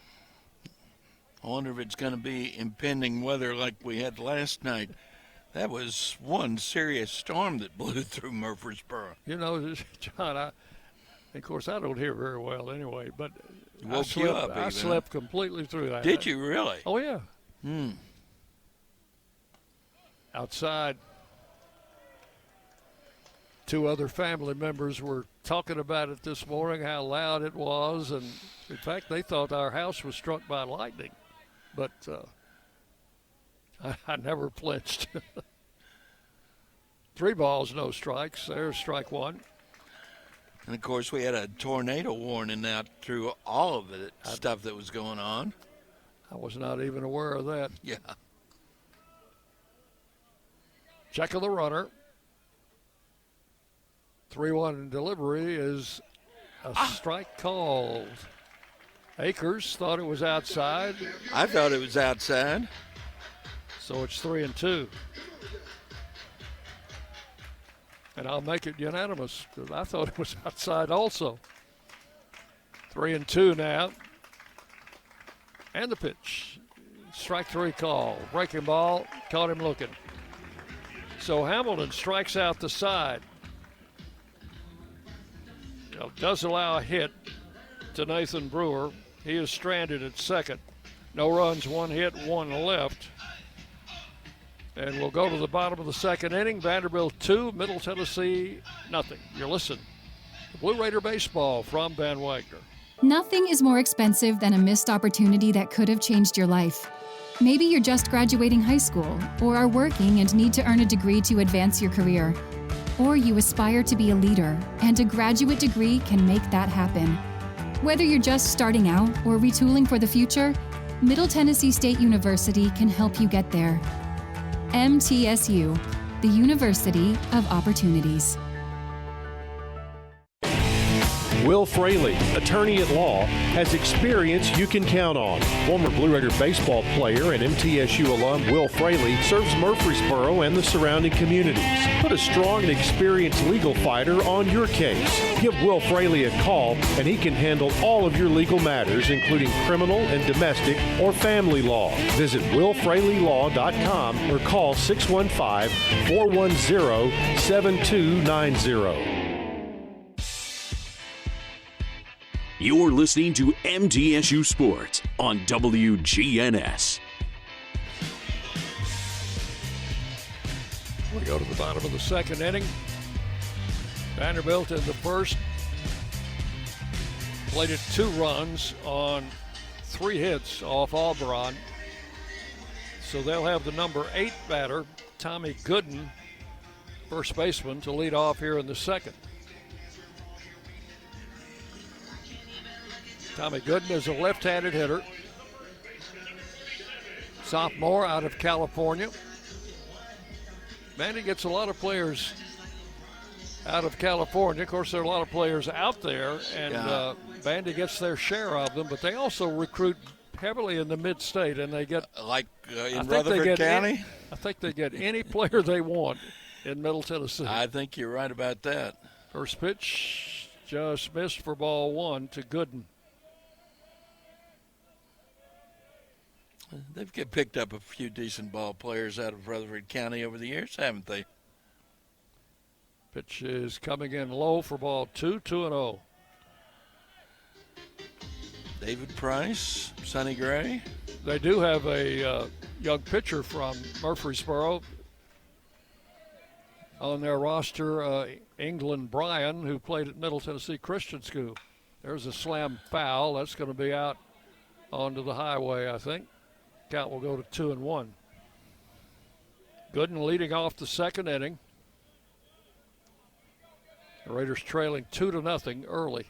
I wonder if it's going to be impending weather like we had last night. That was one serious storm that blew through Murfreesboro. You know, John, of course, I don't hear very well anyway, but I slept completely through that. Did you really? Oh, yeah. Outside, 2 other family members were talking about it this morning, how loud it was. And, in fact, they thought our house was struck by lightning. But I never flinched. 3 balls, no strikes. There's strike 1. And, of course, we had a tornado warning out through all of the stuff that was going on. I was not even aware of that. Yeah. Check of the runner. 3-1 delivery is a strike called. Akers thought it was outside. I thought it was outside. So it's 3-2. And I'll make it unanimous because I thought it was outside also. 3-2 now. And the pitch. Strike 3 call. Breaking ball. Caught him looking. So Hamilton strikes out the side. Does allow a hit to Nathan Brewer. He is stranded at second. No runs, 1 hit, 1 left. And we'll go to the bottom of the second inning. Vanderbilt 2, Middle Tennessee nothing. You're listening to Blue Raider Baseball from Van Wagner. Nothing is more expensive than a missed opportunity that could have changed your life. Maybe you're just graduating high school or are working and need to earn a degree to advance your career. Or you aspire to be a leader, and a graduate degree can make that happen. Whether you're just starting out or retooling for the future, Middle Tennessee State University can help you get there. MTSU, the University of Opportunities. Will Fraley, attorney at law, has experience you can count on. Former Blue Raider baseball player and MTSU alum Will Fraley serves Murfreesboro and the surrounding communities. Put a strong and experienced legal fighter on your case. Give Will Fraley a call and he can handle all of your legal matters, including criminal and domestic or family law. Visit willfraleylaw.com or call 615-410-7290. You're listening to MTSU Sports on WGNS. We go to the bottom of the second inning. Vanderbilt in the first plated 2 runs on 3 hits off Auburn. So they'll have the number 8 batter, Tommy Gooden, first baseman, to lead off here in the second. Tommy Gooden is a left-handed hitter, sophomore out of California. Vandy gets a lot of players out of California. Of course, there are a lot of players out there, and Vandy gets their share of them, but they also recruit heavily in the mid-state, and they get in Rutherford County. I think they get any player they want in Middle Tennessee. I think you're right about that. First pitch just missed for ball 1 to Gooden. They've picked up a few decent ball players out of Rutherford County over the years, haven't they? Pitch is coming in low for ball 2, 2-0. David Price, Sonny Gray. They do have a young pitcher from Murfreesboro on their roster, England Bryan, who played at Middle Tennessee Christian School. There's a slam foul. That's going to be out onto the highway, I think. Count will go to 2-1. Gooden leading off the second inning. The Raiders trailing 2-0 early.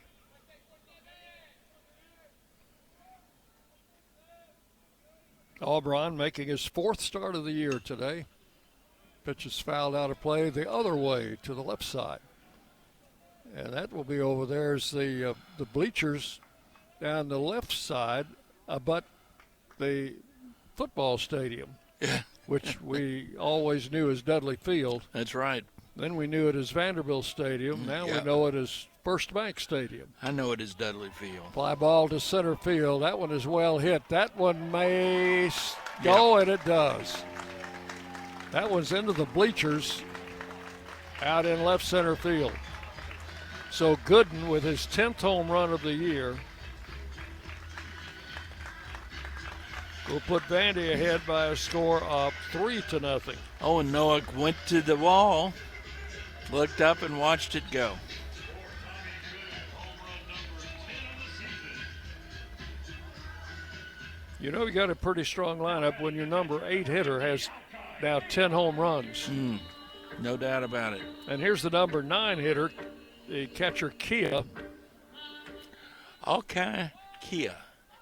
Auburn making his 4th start of the year today. Pitch is fouled out of play the other way to the left side. And that will be over there as the bleachers down the left side, but the football stadium, which we always knew as Dudley Field. That's right. Then we knew it as Vanderbilt Stadium. Now we know it as First Bank Stadium. I know it as Dudley Field. Fly ball to center field. That one is well hit. That one may go, and it does. That one's into the bleachers out in left center field. So Gooden with his 10th home run of the year will put Vandy ahead by a score of 3-0. Oh, and Noah went to the wall, looked up, and watched it go. You know, you got a pretty strong lineup when your number 8 hitter has now 10 home runs. No doubt about it. And here's the number 9 hitter, the catcher Kia. Kia.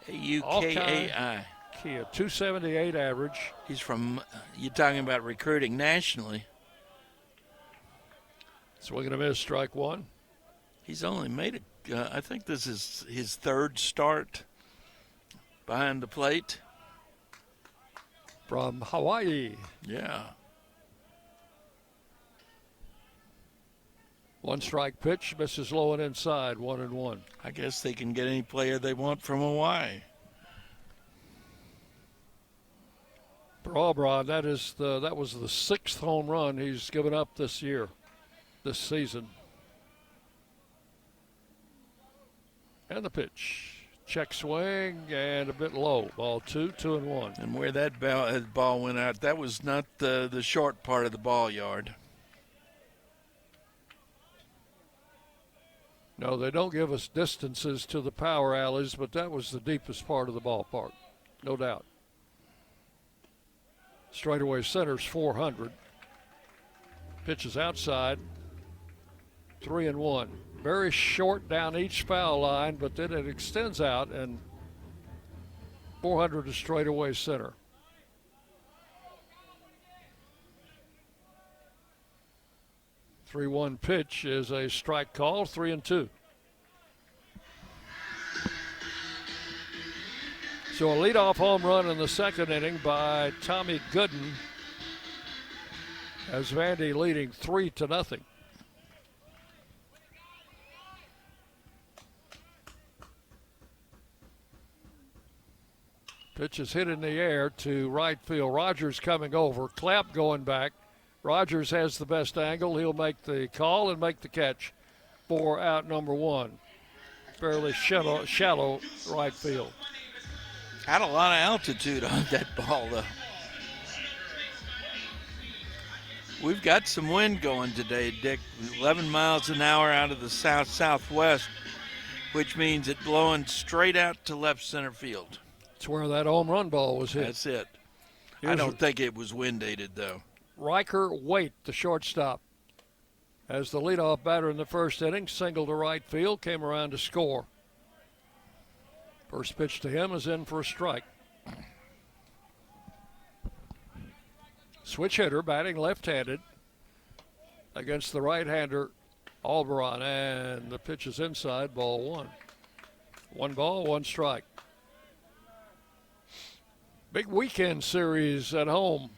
A-U-K-A-I. Kia, 278 average. He's from, you're talking about recruiting nationally. Swing and a miss, strike 1. He's only made it, I think this is his 3rd start behind the plate. From Hawaii. Yeah. 1 strike pitch, misses low and inside, 1-1. I guess they can get any player they want from Hawaii. For Auburn, that was the 6th home run he's given up this season. And the pitch. Check swing and a bit low. Ball 2, 2-1. And where that ball went out, that was not the short part of the ball yard. No, they don't give us distances to the power alleys, but that was the deepest part of the ballpark, no doubt. Straightaway center's 400. Pitch is outside, 3-1. Very short down each foul line, but then it extends out, and 400 to straightaway center. The 3-1 pitch is a strike call, 3-2. So a leadoff home run in the second inning by Tommy Gooden, as Vandy leading 3-0. Pitch is hit in the air to right field. Rogers coming over. Clapp going back. Rogers has the best angle. He'll make the call and make the catch for out number 1. fairly shallow right field. Had a lot of altitude on that ball, though. We've got some wind going today, Dick. 11 miles an hour out of the south-southwest, which means it blowing straight out to left center field. It's where that home run ball was hit. That's it. I don't think it was wind-aided, though. Riker Waite, the shortstop, as the leadoff batter in the first inning, singled to right field, came around to score. First pitch to him is in for a strike. Switch hitter, batting left-handed against the right-hander Alberon, and the pitch is inside, ball one. 1 ball, 1 strike. Big weekend series at home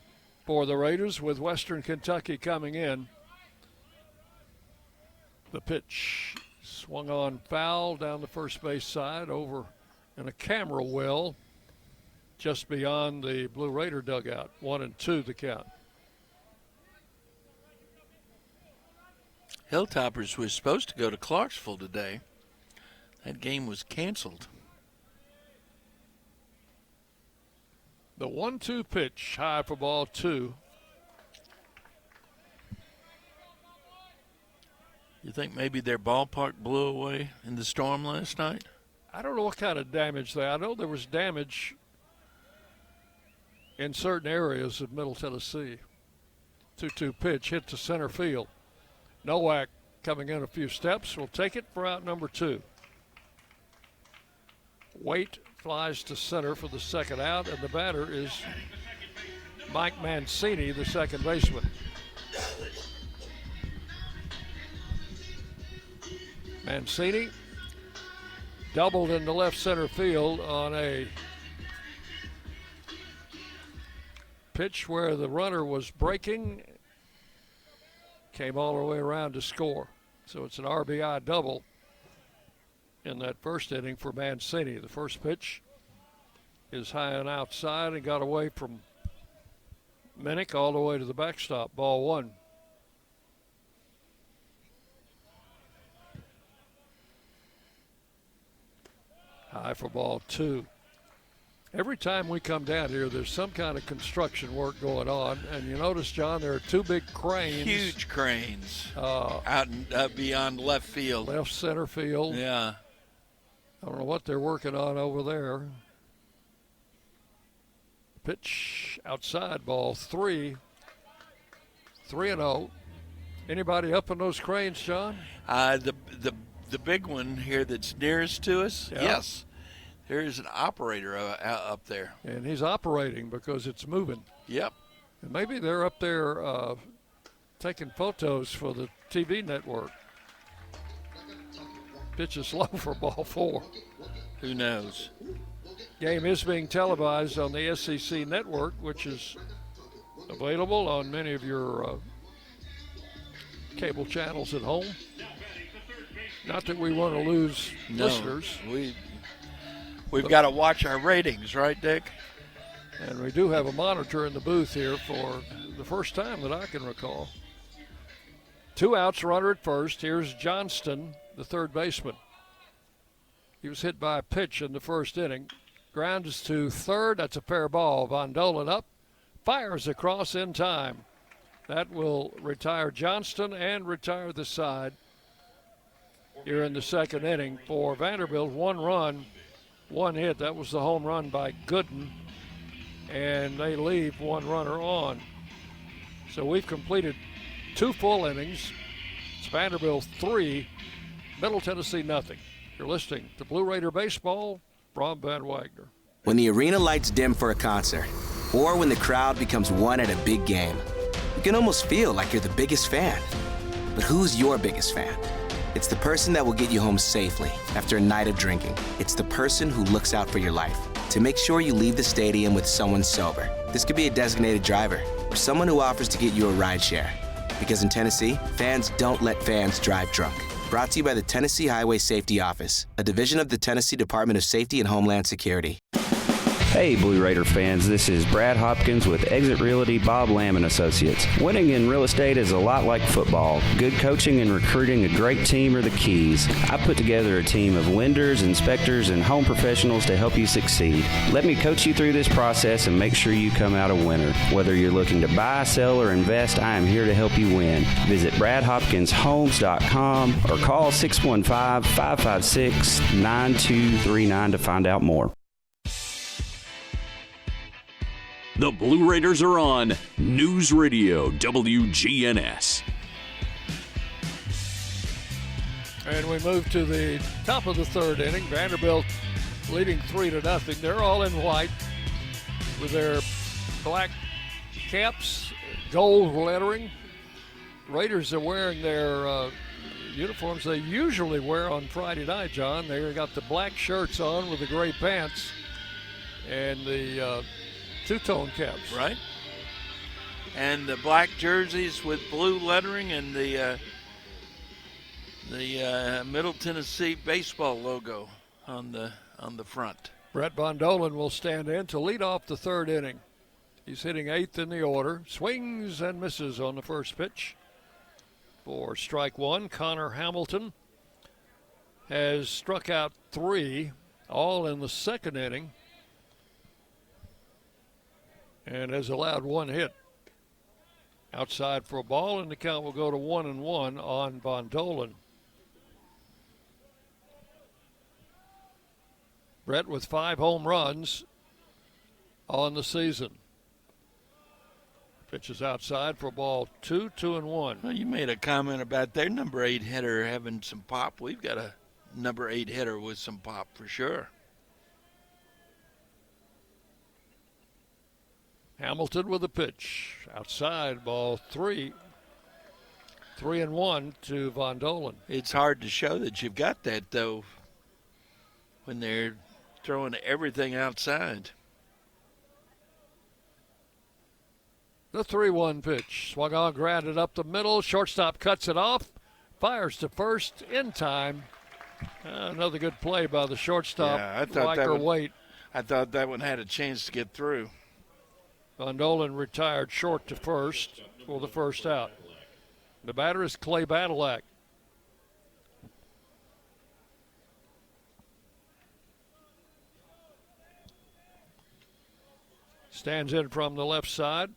for the Raiders with Western Kentucky coming in. The pitch swung on foul down the first base side over in a camera well just beyond the Blue Raider dugout. 1-2 the count. Hilltoppers was supposed to go to Clarksville today. That game was canceled. The 1-2 pitch, high for ball 2. You think maybe their ballpark blew away in the storm last night? I don't know what kind of damage there. I know there was damage in certain areas of Middle Tennessee. 2-2 pitch hit to center field. Nowak coming in a few steps will take it for out number 2. Waite flies to center for the second out, and the batter is Mike Mancini, the second baseman. Mancini doubled into left center field on a pitch where the runner was breaking, came all the way around to score. So it's an RBI double in that first inning for Mancini. The first pitch is high and outside and got away from Minnick all the way to the backstop. Ball 1. High for ball 2. Every time we come down here, there's some kind of construction work going on. And you notice, John, there are 2 big cranes. Huge cranes out beyond left field. Left center field. Yeah. I don't know what they're working on over there. Pitch outside, ball 3. 3-0. Anybody up in those cranes, John? The big one here that's nearest to us, yeah. Yes. There's an operator up there. And he's operating because it's moving. Yep. And maybe they're up there taking photos for the TV network. Pitch is low for ball 4. Who knows? Game is being televised on the SEC network, which is available on many of your cable channels at home. Not that we want to lose listeners. We've got to watch our ratings, right, Dick? And we do have a monitor in the booth here for the first time that I can recall. 2 outs, runner at first. Here's Johnston, the third baseman. He was hit by a pitch in the first inning. Ground is to third. That's a fair ball. Von Dolan up, fires across in time. That will retire Johnston and retire the side here in the second inning for Vanderbilt. 1 run, 1 hit. That was the home run by Gooden, and they leave 1 runner on. So we've completed 2 full innings. It's Vanderbilt 3, Middle Tennessee nothing. You're listening to Blue Raider Baseball from Van Wagner. When the arena lights dim for a concert, or when the crowd becomes one at a big game, you can almost feel like you're the biggest fan. But who's your biggest fan? It's the person that will get you home safely after a night of drinking. It's the person who looks out for your life to make sure you leave the stadium with someone sober. This could be a designated driver or someone who offers to get you a ride share. Because in Tennessee, fans don't let fans drive drunk. Brought to you by the Tennessee Highway Safety Office, a division of the Tennessee Department of Safety and Homeland Security. Hey, Blue Raider fans, this is Brad Hopkins with Exit Realty Bob Lamb and Associates. Winning in real estate is a lot like football. Good coaching and recruiting a great team are the keys. I put together a team of lenders, inspectors, and home professionals to help you succeed. Let me coach you through this process and make sure you come out a winner. Whether you're looking to buy, sell, or invest, I am here to help you win. Visit BradHopkinsHomes.com or call 615-556-9239 to find out more. The Blue Raiders are on News Radio WGNS. And we move to the top of the third inning. Vanderbilt leading 3-0. They're all in white with their black caps, gold lettering. Raiders are wearing their uniforms they usually wear on Friday night, John. They got the black shirts on with the gray pants and the two-tone caps. Right. And the black jerseys with blue lettering and the Middle Tennessee baseball logo on the front. Brett Bondolan will stand in to lead off the third inning. He's hitting 8th in the order. Swings and misses on the first pitch. For strike one, Connor Hamilton has struck out 3, all in the second inning, and has allowed 1 hit. Outside for a ball, and the count will go to 1-1 on Bondolan. Brett with 5 home runs on the season. Pitches outside for ball 2, 2-1. Well, you made a comment about their number 8 hitter having some pop. We've got a number 8 hitter with some pop for sure. Hamilton with a pitch. Outside, ball 3. 3-1 to Bondolan. It's hard to show that you've got that, though, when they're throwing everything outside. The 3-1 pitch. Swung on, grounded up the middle. Shortstop cuts it off. Fires to first in time. Another good play by the shortstop. Yeah, I thought that one had a chance to get through. Bondolan retired short to first for the first out. The batter is Clay Badalak. Stands in from the left side.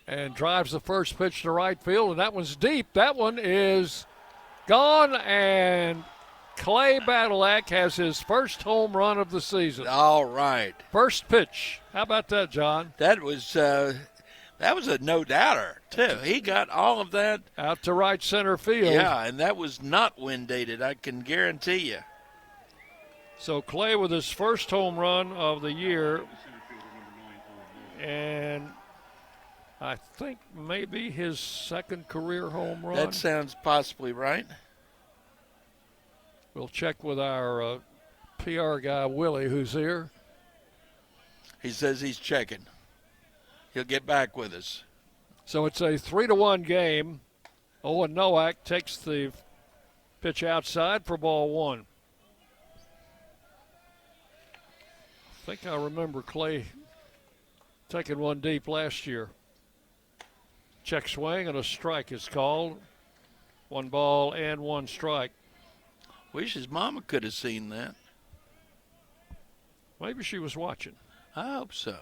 And drives the first pitch to right field, and that one's deep. That one is gone, and Clay Badalak has his first home run of the season. All right. First pitch. How about that, John? That was a no-doubter, too. He got all of that. Out to right center field. Yeah, and that was not wind-dated, I can guarantee you. So Clay with his first home run of the year, and I think maybe his second career home run. That sounds possibly right. We'll check with our PR guy, Willie, who's here. He says he's checking. He'll get back with us. So it's a 3-1 game. Owen Nowak takes the pitch outside for ball 1. I think I remember Clay taking one deep last year. Check swing and a strike is called. 1 ball and 1 strike. Wish his mama could have seen that. Maybe she was watching. I hope so.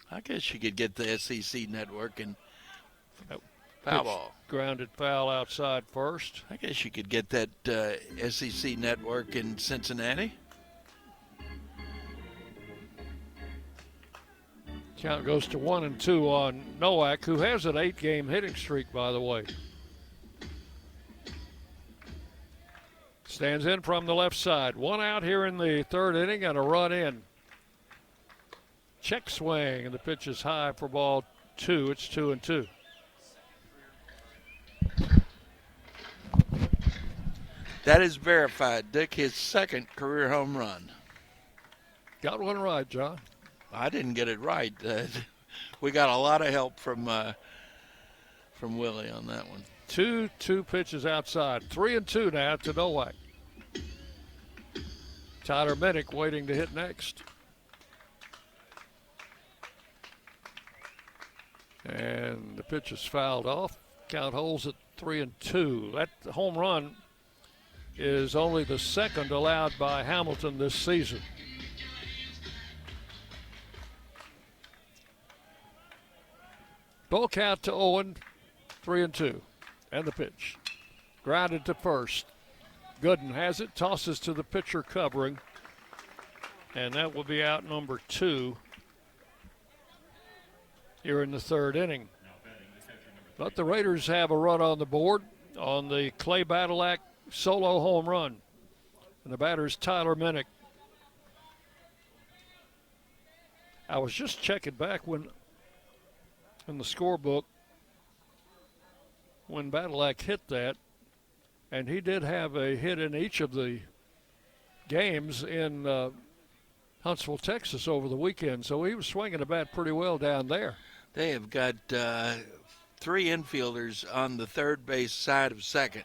I guess she could get the SEC network and foul ball. Grounded foul outside first. I guess you could get that SEC network in Cincinnati. Count goes to 1-2 on Nowak, who has an 8-game hitting streak, by the way. Stands in from the left side. 1 out here in the third inning and a run in. Check swing, and the pitch is high for ball 2. It's 2-2. That is verified, Dick, his second career home run. Got one right, John. I didn't get it right. We got a lot of help from Willie on that one. 2 pitches outside. 3-2 now to Nowak. Tyler Minnick waiting to hit next. And the pitch is fouled off. Count holds at 3-2. That home run is only the second allowed by Hamilton this season. Full count to Owen, 3-2. And the pitch. Grounded to first. Gooden has it, tosses to the pitcher covering. And that will be out number 2 here in the third inning. But the Raiders have a run on the board on the Clay Badalak solo home run. And the batter is Tyler Minnick. I was just checking back when in the scorebook when Badalak hit that, and he did have a hit in each of the games in Huntsville, Texas over the weekend, so he was swinging the bat pretty well down there. They have got 3 infielders on the third base side of second.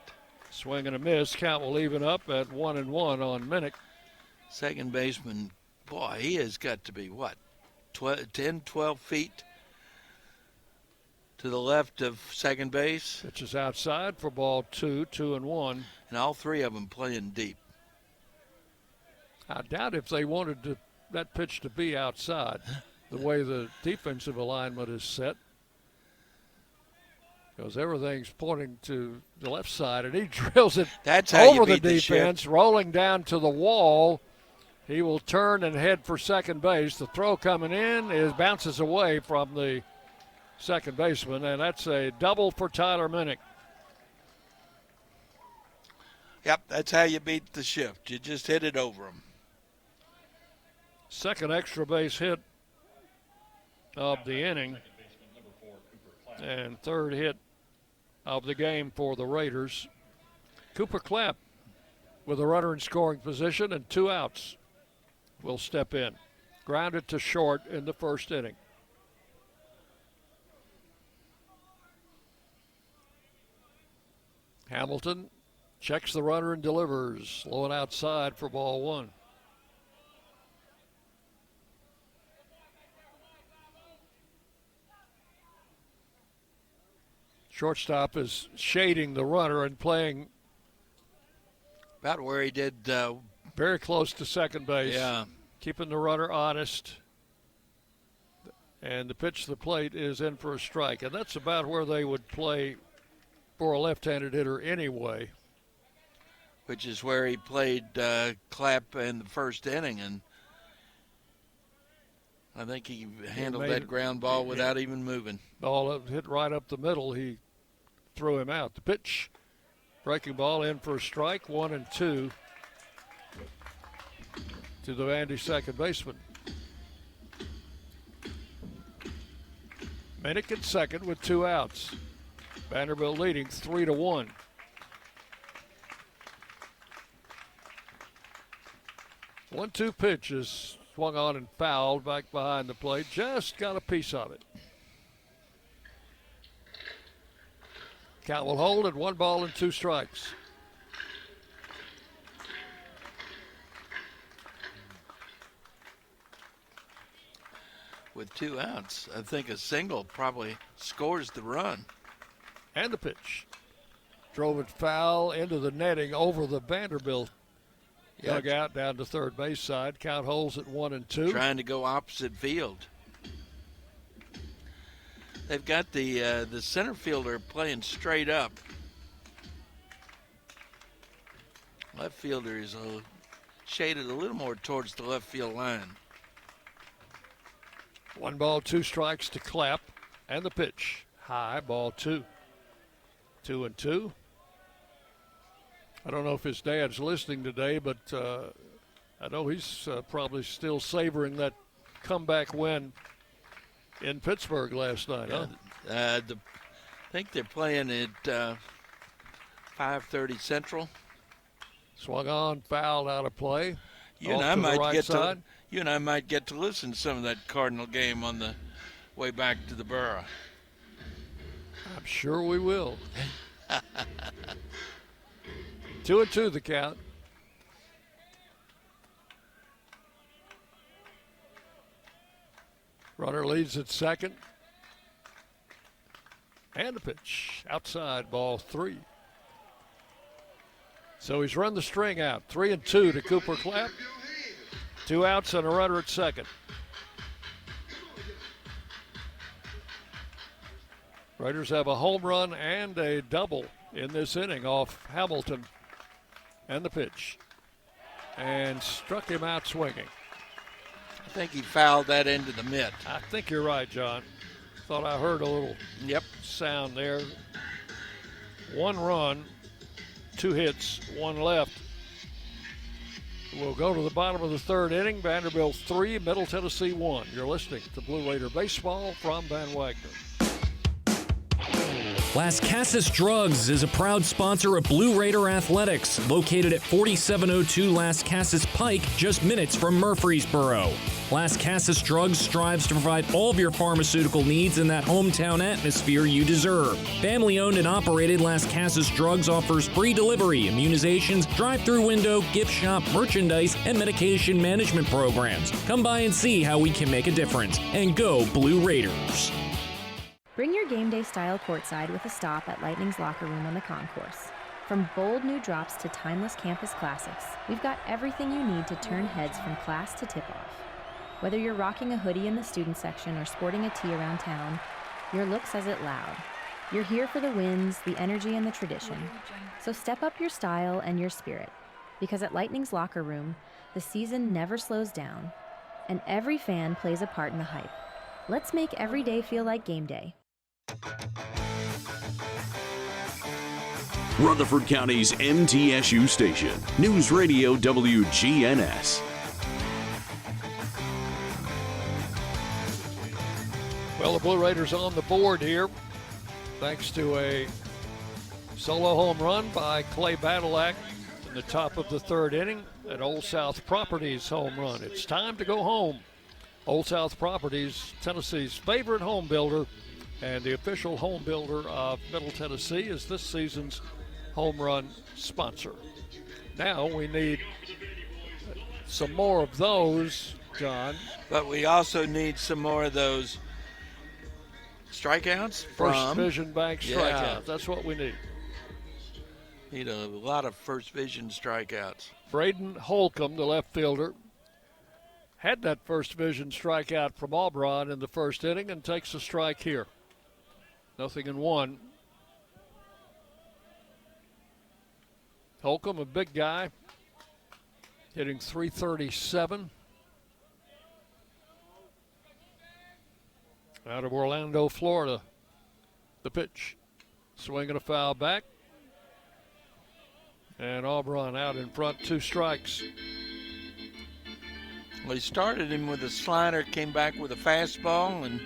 Swing and a miss. Count will even up at 1-1 on Minnick. Second baseman, boy, he has got to be, 10, 12 feet to the left of second base. Pitch is outside for ball 2, 2-1. And all 3 of them playing deep. I doubt if they wanted that pitch to be outside, the way the defensive alignment is set. Because everything's pointing to the left side, and he drills it over the defense, rolling down to the wall. He will turn and head for second base. The throw coming in bounces away from the second baseman, and that's a double for Tyler Minnick. Yep, that's how you beat the shift. You just hit it over him. Second extra base hit of the inning, and third hit of the game for the Raiders. Cooper Clapp with a runner in scoring position and 2 outs will step in. Grounded to short in the first inning. Hamilton checks the runner and delivers. Low and outside for ball 1. Shortstop is shading the runner and playing about where he did. Very close to second base. Yeah. Keeping the runner honest. And the pitch to the plate is in for a strike. And that's about where they would play for a left-handed hitter anyway. Which is where he played Clapp in the first inning. And I think he handled that ground ball without even moving. Ball hit right up the middle. He threw him out. The pitch, breaking ball in for a strike, 1-2 to the Vandy second baseman. Minnick at second with 2 outs. Vanderbilt leading 3-1. One-two pitch is swung on and fouled back behind the plate. Just got a piece of it. Count will hold at 1 ball and 2 strikes. With 2 outs, I think a single probably scores the run. And the pitch. Drove it foul into the netting over the Vanderbilt dugout down to third base side. Count holds at 1-2. Trying to go opposite field. They've got the center fielder playing straight up. Left fielder is shaded a little more towards the left field line. 1 ball, 2 strikes to Clapp. And the pitch. High, ball 2. 2-2. I don't know if his dad's listening today, but I know he's probably still savoring that comeback win in Pittsburgh last night. Yeah, huh? I think they're playing at 5:30 Central. Swung on, fouled out of play. You and I might get to listen to some of that Cardinal game on the way back to the borough. I'm sure we will. 2-2 the count. Runner leads at second. And the pitch. Outside, ball 3. So he's run the string out. 3-2 to Cooper Clapp. 2 outs and a runner at second. Raiders have a home run and a double in this inning off Hamilton. And the pitch. And struck him out swinging. I think he fouled that into the mitt. I think you're right, John. Thought I heard a little sound there. 1 run, 2 hits, 1 left. We'll go to the bottom of the 3rd inning. Vanderbilt 3, Middle Tennessee 1. You're listening to Blue Raider Baseball from Van Wagner. Las Casas Drugs is a proud sponsor of Blue Raider Athletics, located at 4702 Las Casas Pike, just minutes from Murfreesboro. Las Casas Drugs strives to provide all of your pharmaceutical needs in that hometown atmosphere you deserve. Family-owned and operated, Las Casas Drugs offers free delivery, immunizations, drive-through window, gift shop, merchandise, and medication management programs. Come by and see how we can make a difference. And go Blue Raiders! Bring your game day style courtside with a stop at Lightning's locker room on the concourse. From bold new drops to timeless campus classics, we've got everything you need to turn heads from class to tip-off. Whether you're rocking a hoodie in the student section or sporting a tee around town, your look says it loud. You're here for the wins, the energy, and the tradition. So step up your style and your spirit, because at Lightning's locker room, the season never slows down, and every fan plays a part in the hype. Let's make every day feel like game day. Rutherford County's MTSU station, News Radio WGNS. Well, the Blue Raiders on the board here, thanks to a solo home run by Clay Badalak in the top of the 3rd inning, an Old South Properties home run. It's time to go home. Old South Properties, Tennessee's favorite home builder and the official home builder of Middle Tennessee, is this season's home run sponsor. Now we need some more of those, John. But we also need some more of those strikeouts. First Vision Bank strikeouts. That's what we need. Need a lot of First Vision strikeouts. Braden Holcomb, the left fielder, had that First Vision strikeout from Auburn in the 1st inning and takes a strike here. 0-1. Holcomb, a big guy, hitting .337. Out of Orlando, Florida. The pitch. Swing and a foul back. And Auburn out in front, 2 strikes. Well, he started him with a slider, came back with a fastball, and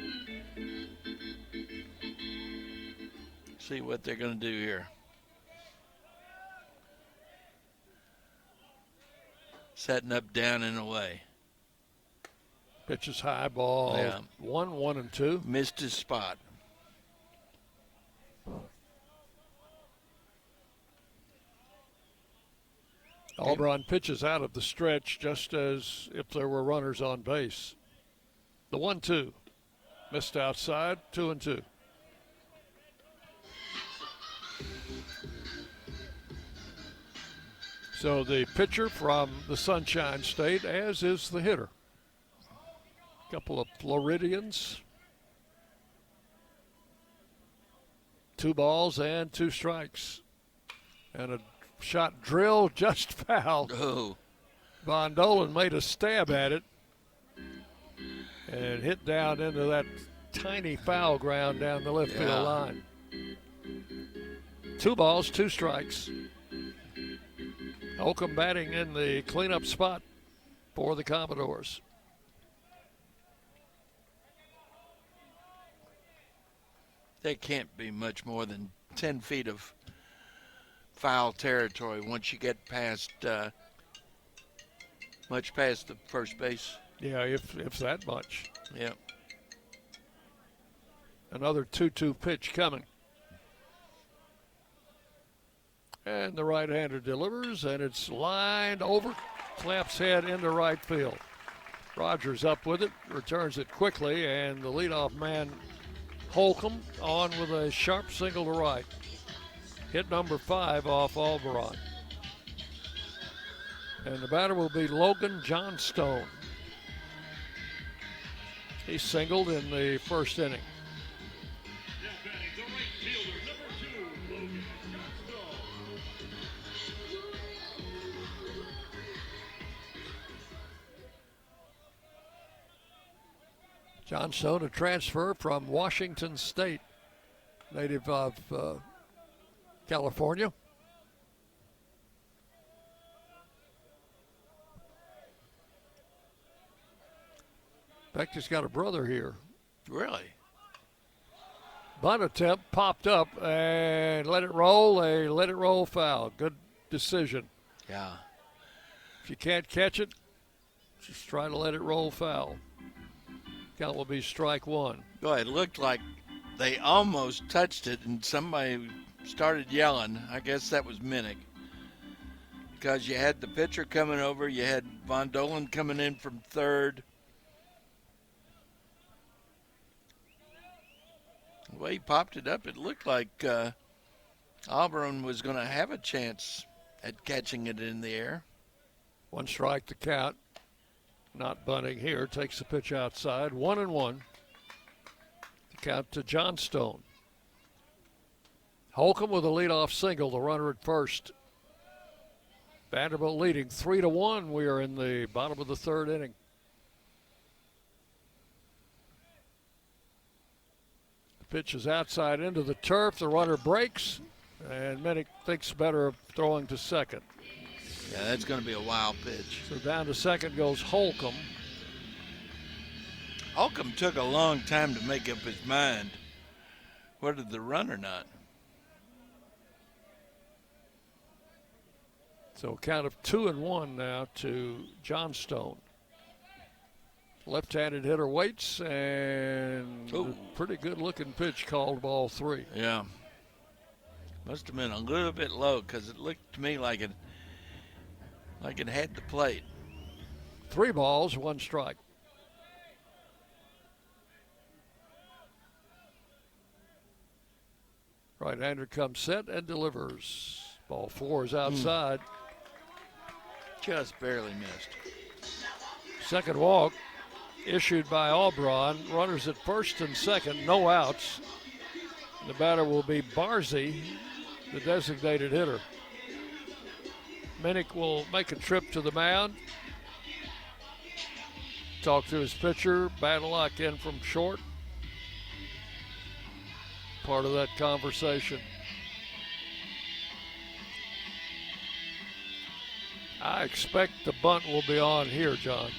see what they're going to do here. Setting up, down, and away. Pitch is high, ball. Yeah. 1-2. Missed his spot. Auburn pitches out of the stretch just as if there were runners on base. The 1-2. Missed outside, 2-2. So the pitcher from the Sunshine State, as is the hitter. Couple of Floridians. 2 balls and 2 strikes. And a shot drilled, just fouled. Oh. Von Dolan made a stab at it and hit down into that tiny foul ground down the left field line. 2 balls, 2 strikes. Holcomb batting in the cleanup spot for the Commodores. There can't be much more than 10 feet of foul territory once you get past, much past the first base. Yeah, if that much. Yeah. Another 2-2 pitch coming. And the right-hander delivers, and it's lined over. Claps head into right field. Rogers up with it, returns it quickly, and the leadoff man, Holcomb, on with a sharp single to right. Hit number 5 off Alberon. And the batter will be Logan Johnstone. He singled in the first inning. Johnstone, a transfer from Washington State, native of California. In fact, he's got a brother here. Really? Bunt attempt popped up and let it roll. They let it roll foul. Good decision. Yeah. If you can't catch it, just try to let it roll foul. Count will be strike 1. Boy, it looked like they almost touched it, and somebody started yelling. I guess that was Minnick. Because you had the pitcher coming over, you had Von Dolan coming in from third. The way he popped it up, it looked like Auburn was going to have a chance at catching it in the air. 1 strike to count. Not bunting here. Takes the pitch outside. 1-1. The count to Johnstone. Holcomb with a leadoff single. The runner at first. Vanderbilt leading 3-1. We are in the bottom of the 3rd inning. The pitch is outside into the turf. The runner breaks, and Minnick thinks better of throwing to second. Yeah, that's going to be a wild pitch. So down to second goes Holcomb. Holcomb took a long time to make up his mind. What did the runner not? So count of 2-1 now to Johnstone. Left-handed hitter waits, and a pretty good-looking pitch called ball 3. Yeah. Must have been a little bit low because it looked to me like it had the plate. 3 balls, 1 strike. Right-hander comes set and delivers. Ball 4 is outside. Just barely missed. Second walk issued by Alberon. Runners at first and second, no outs. The batter will be Barzy, the designated hitter. Minnick will make a trip to the mound. Talk to his pitcher. Battle lock in from short. Part of that conversation. I expect the bunt will be on here, John.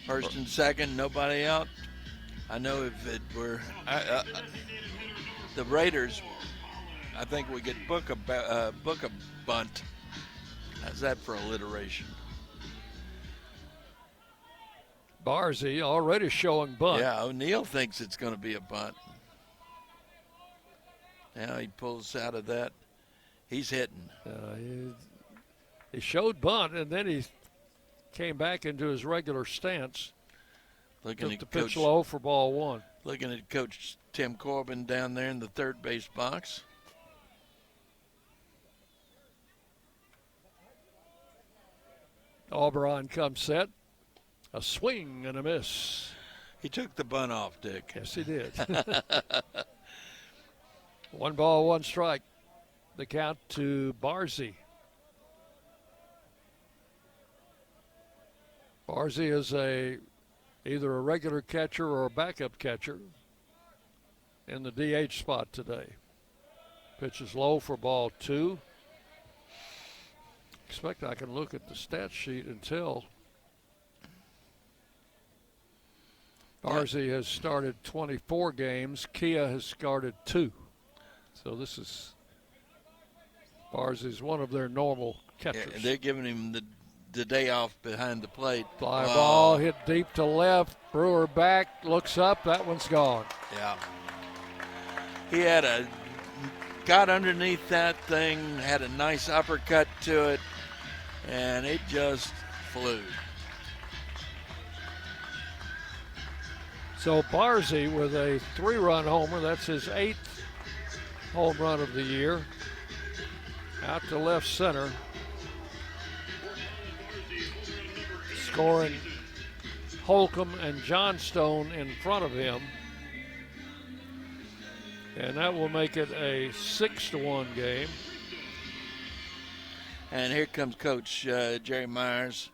First and second, nobody out. I know if it were the Raiders, I think we could book a bunt. How's that for alliteration? Barzy already showing bunt. Yeah, O'Neill thinks it's going to be a bunt. Now he pulls out of that. He's hitting. He showed bunt, and then he came back into his regular stance. Looking Took at the pitch Coach, low for ball 1. Looking at Coach Tim Corbin down there in the third base box. Alberon comes set. A swing and a miss. He took the bunt off, Dick. Yes, he did. 1 ball, 1 strike. The count to Barzy. Barzy is either a regular catcher or a backup catcher in the DH spot today. Pitch is low for ball 2. Expect I can look at the stat sheet and tell. Barzy has started 24 games. Kia has started 2. So this is Barzy's one of their normal catchers. Yeah, they're giving him the day off behind the plate. Fly ball hit deep to left. Brewer back, looks up. That one's gone. Yeah. He got underneath that thing, had a nice uppercut to it, and it just flew. So Barzy with a 3-run homer. That's his 8th home run of the year. Out to left center. Scoring Holcomb and Johnstone in front of him. And that will make it a 6-1 game. And here comes Coach Jerry Myers.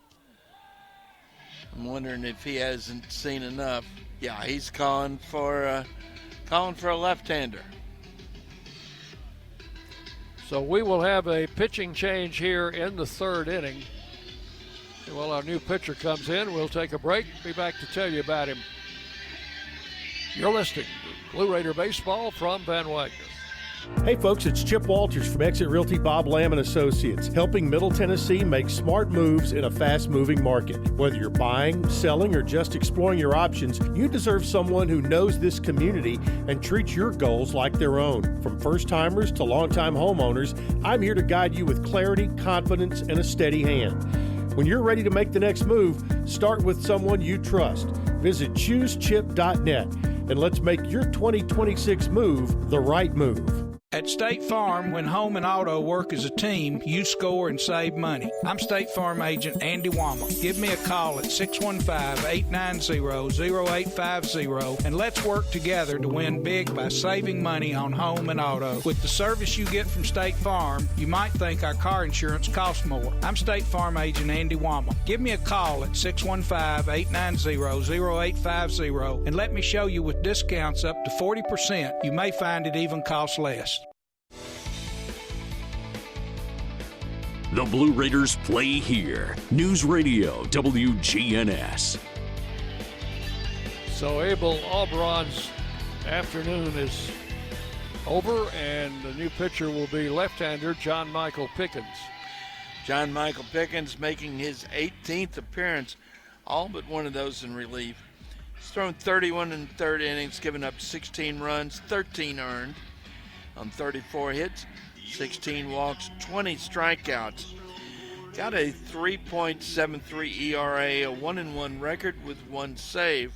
I'm wondering if he hasn't seen enough. Yeah, he's calling for a left-hander. So we will have a pitching change here in the 3rd inning. Well, our new pitcher comes in. We'll take a break. Be back to tell you about him. You're listening to Blue Raider Baseball from Van Wagner. Hey folks, it's Chip Walters from Exit Realty Bob Lamb & Associates, helping Middle Tennessee make smart moves in a fast-moving market. Whether you're buying, selling, or just exploring your options, you deserve someone who knows this community and treats your goals like their own. From first-timers to long-time homeowners, I'm here to guide you with clarity, confidence, and a steady hand. When you're ready to make the next move, start with someone you trust. Visit ChooseChip.net and let's make your 2026 move the right move. At State Farm, when home and auto work as a team, you score and save money. I'm State Farm agent Andy Womack. Give me a call at 615-890-0850 and let's work together to win big by saving money on home and auto. With the service you get from State Farm, you might think our car insurance costs more. I'm State Farm agent Andy Womack. Give me a call at 615-890-0850 and let me show you with discounts up to 40%. You may find it even costs less. The Blue Raiders play here. News Radio WGNS. So Abel Auburn's afternoon is over, and the new pitcher will be left-hander John Michael Pickens. John Michael Pickens making his 18th appearance, all but one of those in relief. He's thrown 31 in the 3rd innings, given up 16 runs, 13 earned on 34 hits. 16 walks, 20 strikeouts. Got a 3.73 ERA, a 1-1 record with 1 save.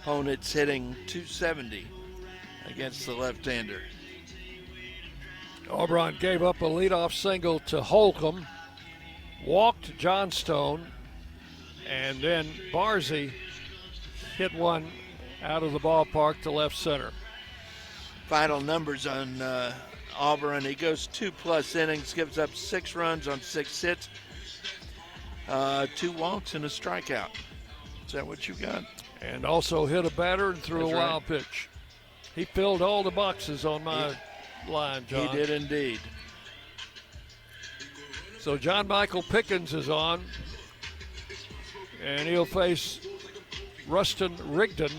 Opponents hitting .270 against the left-hander. Auburn gave up a leadoff single to Holcomb, walked Johnstone, and then Barzy hit one out of the ballpark to left center. Final numbers on Auburn. He goes 2+ innings, gives up 6 runs on 6 hits, 2 walks and a strikeout. Is that what you got? And also hit a batter and threw a wild pitch. He filled all the boxes on my line, John. He did indeed. So John Michael Pickens is on, and he'll face Rustin Rigdon,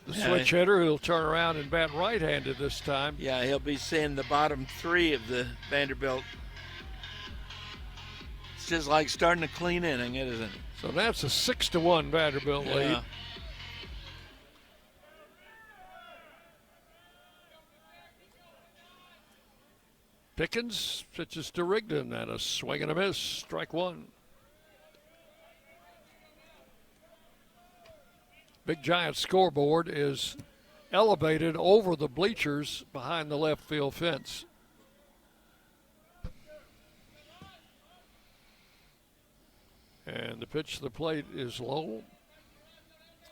the switch hitter, who'll turn around and bat right-handed this time. Yeah, he'll be seeing the bottom 3 of the Vanderbilt. It's just like starting a clean inning, isn't it? So that's a 6-1 Vanderbilt lead. Pickens pitches to Rigdon and a swing and a miss, strike 1. Big Giant scoreboard is elevated over the bleachers behind the left field fence. And the pitch to the plate is low.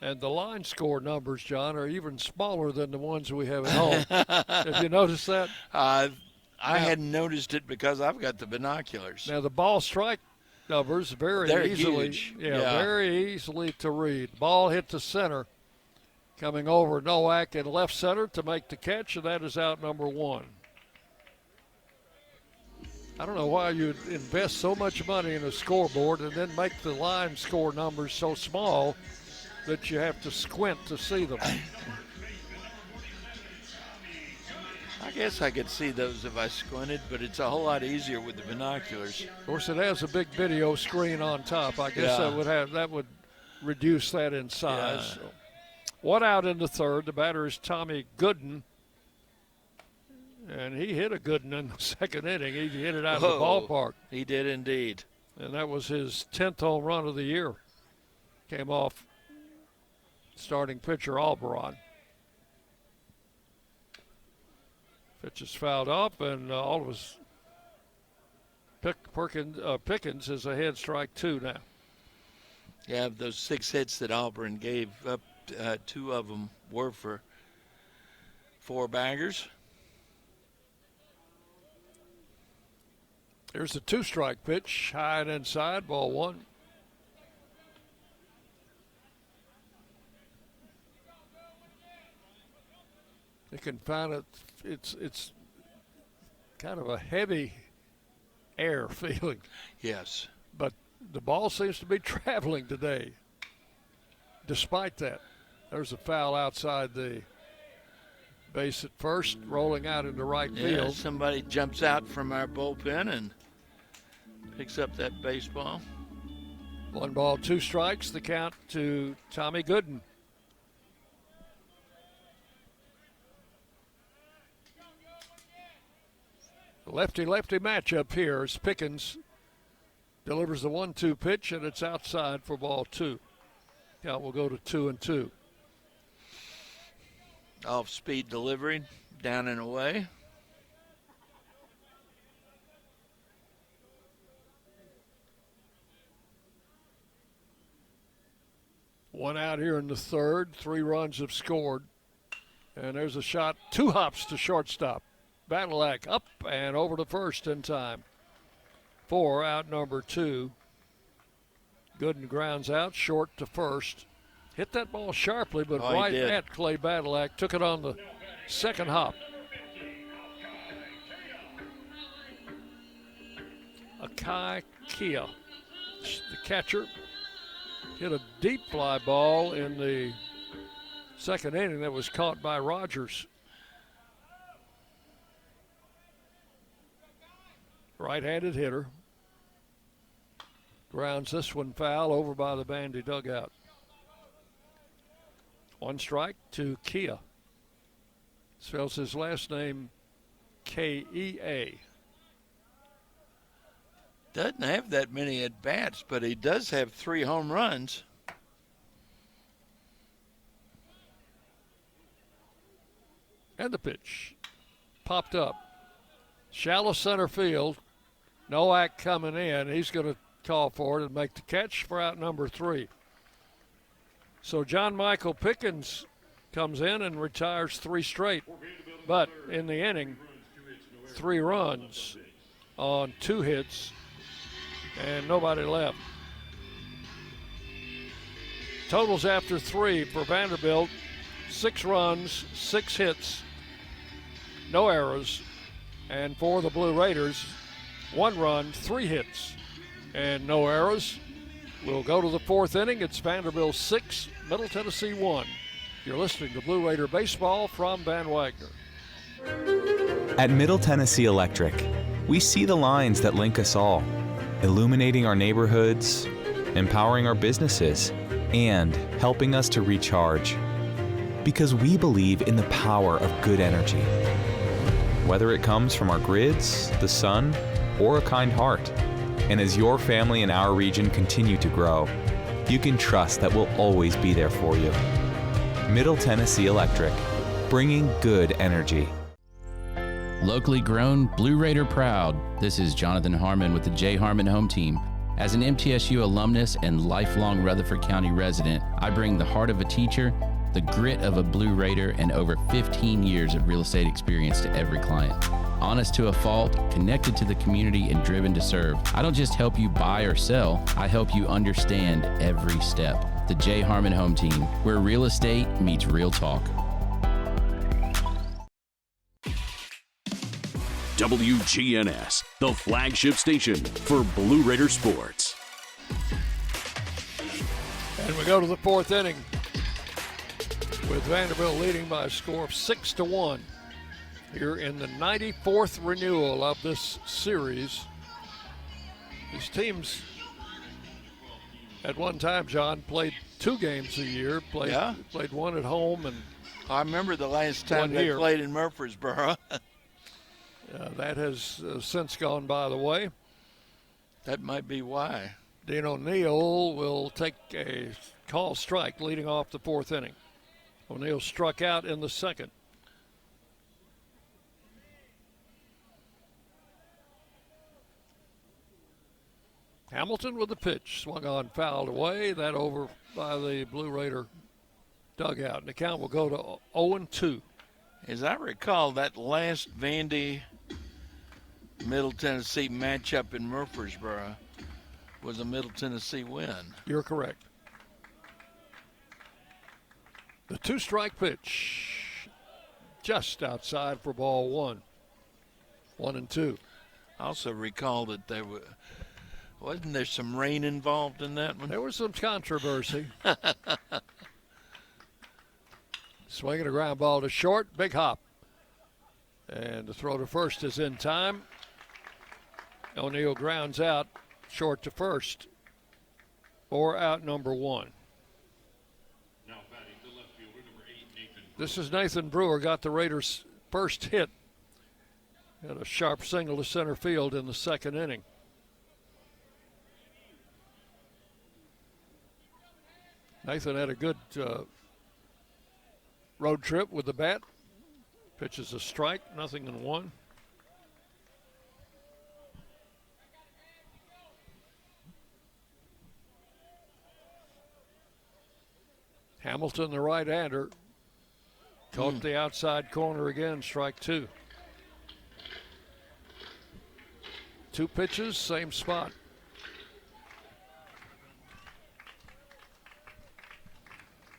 And the line score numbers, John, are even smaller than the ones we have at home. Have you noticed that? I hadn't noticed it because I've got the binoculars. Now the ball strike numbers They're easily, huge. very easily to read. Ball hit to center, coming over Nowak in left center to make the catch, and that is out number 1. I don't know why you'd invest so much money in a scoreboard and then make the line score numbers so small that you have to squint to see them. I guess I could see those if I squinted, but it's a whole lot easier with the binoculars. Of course, it has a big video screen on top. I guess that would reduce that in size. Yeah. So, 1 out in the 3rd. The batter is Tommy Gooden. And he hit a good one in the second inning. He hit it out of the ballpark. He did indeed. And that was his 10th home run of the year. Came off starting pitcher Alberon. Pitch is fouled up, and all of his Pickens is ahead, strike 2 now. Yeah, those 6 hits that Auburn gave up, 2 of them were for 4 baggers. Here's the 2-strike pitch, high and inside, ball 1. You can find it. It's kind of a heavy air feeling. Yes. But the ball seems to be traveling today. Despite that, there's a foul outside the base at first, rolling out into right field. Somebody jumps out from our bullpen and picks up that baseball. 1 ball, 2 strikes, the count to Tommy Gooden. Lefty-lefty matchup here as Pickens delivers the 1-2 pitch, and it's outside for ball 2. Count will go to 2-2. Off-speed delivery, down and away. One out here in the third. 3 runs have scored. And there's a shot. 2 hops to shortstop. Badalak up and over to first in time. 4 out, number 2. Gooden grounds out, short to first. Hit that ball sharply, but right at Clay Badalak. Took it on the second hop. Akai Kia, the catcher, hit a deep fly ball in the second inning that was caught by Rogers. Right-handed hitter. Grounds this one foul over by the Bandy dugout. 1 strike to Kia. Spells his last name K-E-A. Doesn't have that many at-bats, but he does have 3 home runs. And the pitch. Popped up. Shallow center field. Nowak coming in. He's going to call for it and make the catch for out number 3. So John Michael Pickens comes in and retires 3 straight. But in the inning, 3 runs on 2 hits and nobody left. Totals after 3 for Vanderbilt: 6 runs, 6 hits, no errors. And for the Blue Raiders, 1 run, 3 hits, and no errors. We'll go to the 4th inning. It's Vanderbilt 6, Middle Tennessee 1. You're listening to Blue Raider Baseball from Van Wagner. At Middle Tennessee Electric, we see the lines that link us all, illuminating our neighborhoods, empowering our businesses, and helping us to recharge. Because we believe in the power of good energy. Whether it comes from our grids, the sun, or a kind heart. And as your family and our region continue to grow, you can trust that we'll always be there for you. Middle Tennessee Electric, bringing good energy. Locally grown, Blue Raider proud. This is Jonathan Harmon with the J. Harmon Home Team. As an MTSU alumnus and lifelong Rutherford County resident, I bring the heart of a teacher, the grit of a Blue Raider, and over 15 years of real estate experience to every client. Honest to a fault, connected to the community, and driven to serve. I don't just help you buy or sell, I help you understand every step. The J. Harmon Home Team, where real estate meets real talk. WGNS, the flagship station for Blue Raider sports. And we go to the 4th inning with Vanderbilt leading by a score of 6-1 here in the 94th renewal of this series. These teams at one time, John, played 2 games a year, played 1 at home, and I remember the last time they played in Murfreesboro. That has since gone by the way. That might be why. Dean O'Neill will take a call strike leading off the 4th inning. O'Neill struck out in the 2nd. Hamilton with the pitch, swung on, fouled away. That over by the Blue Raider dugout. And the count will go to 0-2. As I recall, that last Vandy Middle Tennessee matchup in Murfreesboro was a Middle Tennessee win. You're correct. The 2-strike pitch just outside for ball 1. 1-2. I also recall that wasn't there some rain involved in that one? There was some controversy. Swinging a ground ball to short, big hop. And the throw to first is in time. O'Neill grounds out short to first for out number 1. Now batting the left fielder, number 8, Nathan. This is Nathan Brewer, got the Raiders' first hit. Had a sharp single to center field in the 2nd inning. Nathan had a good road trip with the bat. Pitches a strike, 0-1. Hamilton, the right-hander, caught the outside corner again, strike 2. 2 pitches, same spot.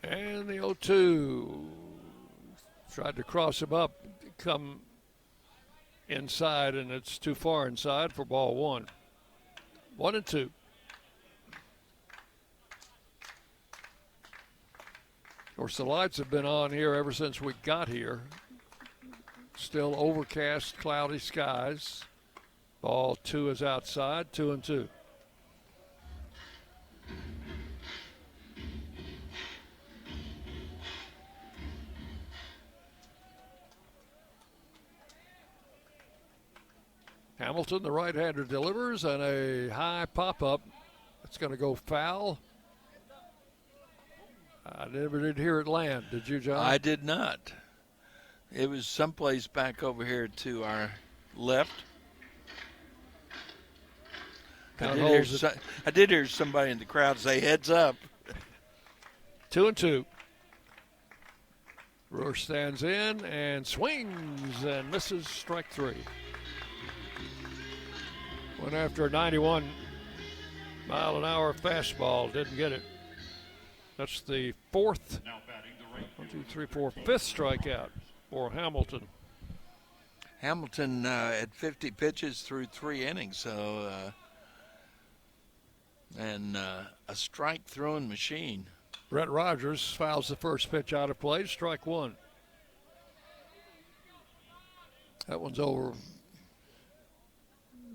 And the 0-2. Tried to cross him up, come inside, and it's too far inside for ball 1. 1-2. Of course, the lights have been on here ever since we got here. Still overcast, cloudy skies. Ball 2 is outside, 2-2. Hamilton, the right-hander, delivers, and a high pop-up. It's going to go foul. I never did hear it land. Did you, John? I did not. It was someplace back over here to our left. I did hear somebody in the crowd say, heads up. 2-2. Brewer stands in and swings and misses, strike 3. Went after a 91-mile-an-hour fastball, didn't get it. That's the 4th, 5th strikeout for Hamilton. Hamilton had 50 pitches through 3 innings, so and a strike-throwing machine. Brett Rogers fouls the first pitch out of play, strike 1. That one's over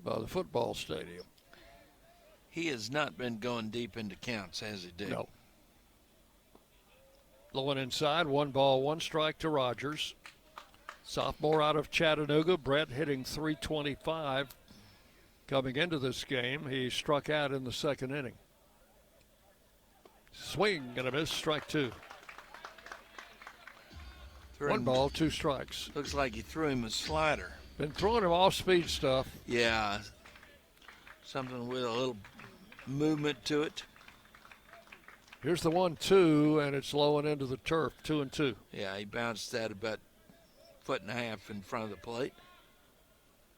by the football stadium. He has not been going deep into counts, has he, Dick? No. Low and inside, 1 ball, 1 strike to Rogers. Sophomore out of Chattanooga, Brett hitting .325 coming into this game. He struck out in the 2nd inning. Swing and a miss, strike 2. 1 ball, 2 strikes. Looks like he threw him a slider. Been throwing him off-speed stuff. Yeah, something with a little movement to it. Here's the 1-2, and it's low and into the turf, 2-2. Yeah, he bounced that about 1.5 feet in front of the plate.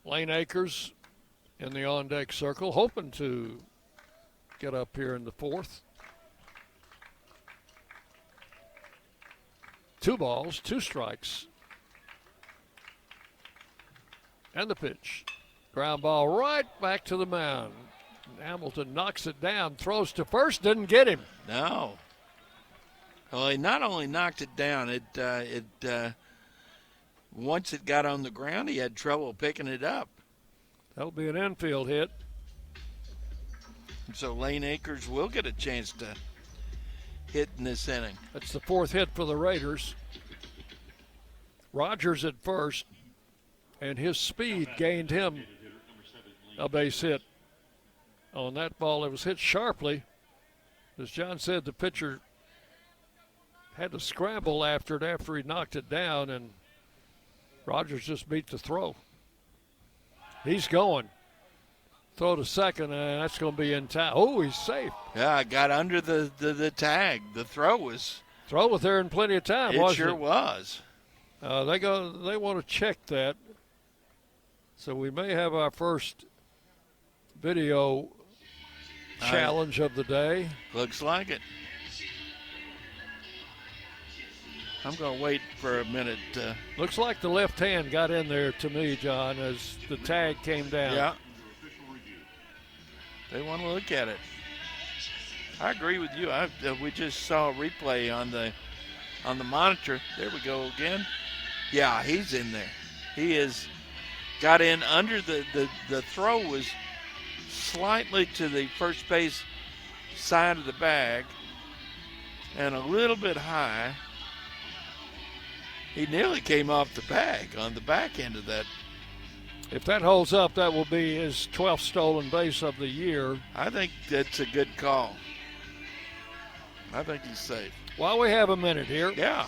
Lane Akers in the on-deck circle, hoping to get up here in the 4th. 2 balls, 2 strikes. And the pitch. Ground ball right back to the mound. Hamilton knocks it down, throws to first, didn't get him. No. Well, he not only knocked it down, once it got on the ground, he had trouble picking it up. That'll be an infield hit. So Lane Akers will get a chance to hit in this inning. That's the 4th hit for the Raiders. Rogers at first. and his speed gained him a base hit on that ball. It was hit sharply. As John said, the pitcher had to scramble after it after he knocked it down, and Rogers just beat the throw. He's going. Throw to second, and that's going to be in time. Oh, he's safe. Yeah, I got under the tag. The throw was there in plenty of time, wasn't it? It sure was. They want to check that. So we may have our first video challenge of the day. Looks like it. I'm going to wait for a minute. Looks like the left hand got in there to me, John, as the tag came down. Yeah. They want to look at it. I agree with you. We just saw a replay on the monitor. There we go again. Yeah, he's in there. He is got in under the throw was slightly to the first base side of the bag and a little bit high. He nearly came off the bag on the back end of that. If that holds up, that will be his 12th stolen base of the year. I think that's a good call. I think he's safe. While we have a minute here. Yeah.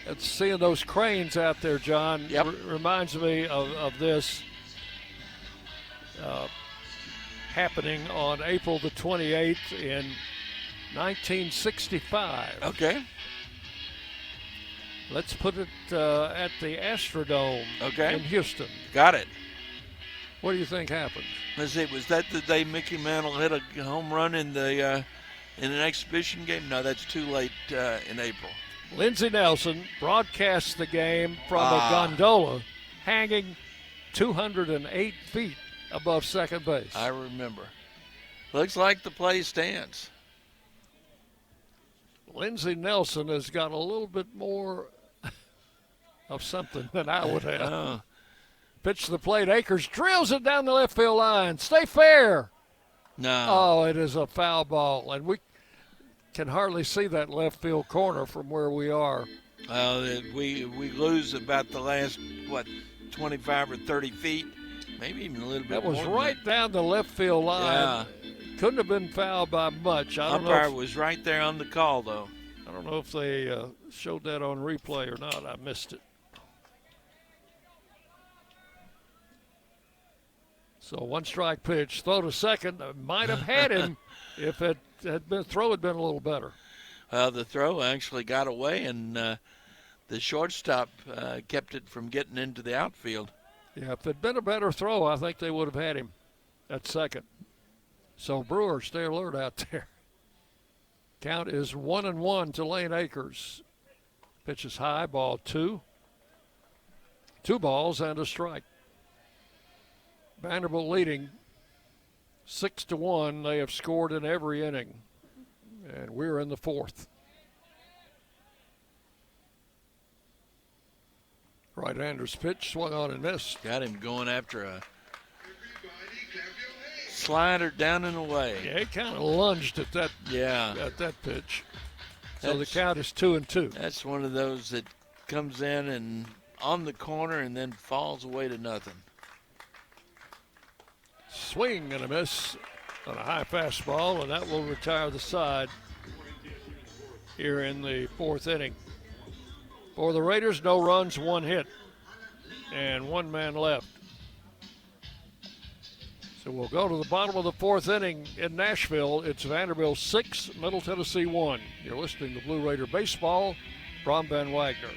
It's seeing those cranes out there, John. Yep. Reminds me of this happening on April the 28th in 1965. Okay. Let's put it at the Astrodome in Houston. Got it. What do you think happened? Let's see, was that the day Mickey Mantle hit a home run in an exhibition game? No, that's too late in April. Lindsey Nelson broadcasts the game from a gondola hanging 208 feet above second base. I remember. Looks like the play stands. Lindsey Nelson has got a little bit more of something than I would have. Pitch to the plate. Akers drills it down the left field line. Stay fair. No. Oh, it is a foul ball. And we can hardly see that left field corner from where we are. We lose about the last, 25 or 30 feet, maybe even a little bit more. That was right down the left field line. Yeah. Couldn't have been fouled by much. I don't know. Umpire was right there on the call, though. I don't know if they showed that on replay or not. I missed it. So one strike pitch, throw to second. Might have had him if it throw had been a little better. The throw actually got away, and the shortstop kept it from getting into the outfield. Yeah, if it had been a better throw, I think they would have had him at second. So Brewers, stay alert out there. Count is 1-1 to Lane Akers. Pitch is high, ball 2. 2 balls and a strike. Vanderbilt leading 6-1. They have scored in every inning. And we're in the 4th. Right-hander's pitch, swung on and missed. Got him going after a slider down and away. Yeah, he kind of lunged at that. Yeah. At that pitch. So the count is 2-2. That's one of those that comes in and on the corner and then falls away to nothing. Swing and a miss on a high fastball, and that will retire the side here in the 4th inning. For the Raiders, no runs, 1 hit, and 1 man left. So we'll go to the bottom of the 4th inning in Nashville. It's Vanderbilt 6, Middle Tennessee 1. You're listening to Blue Raider Baseball from Ben Wagner.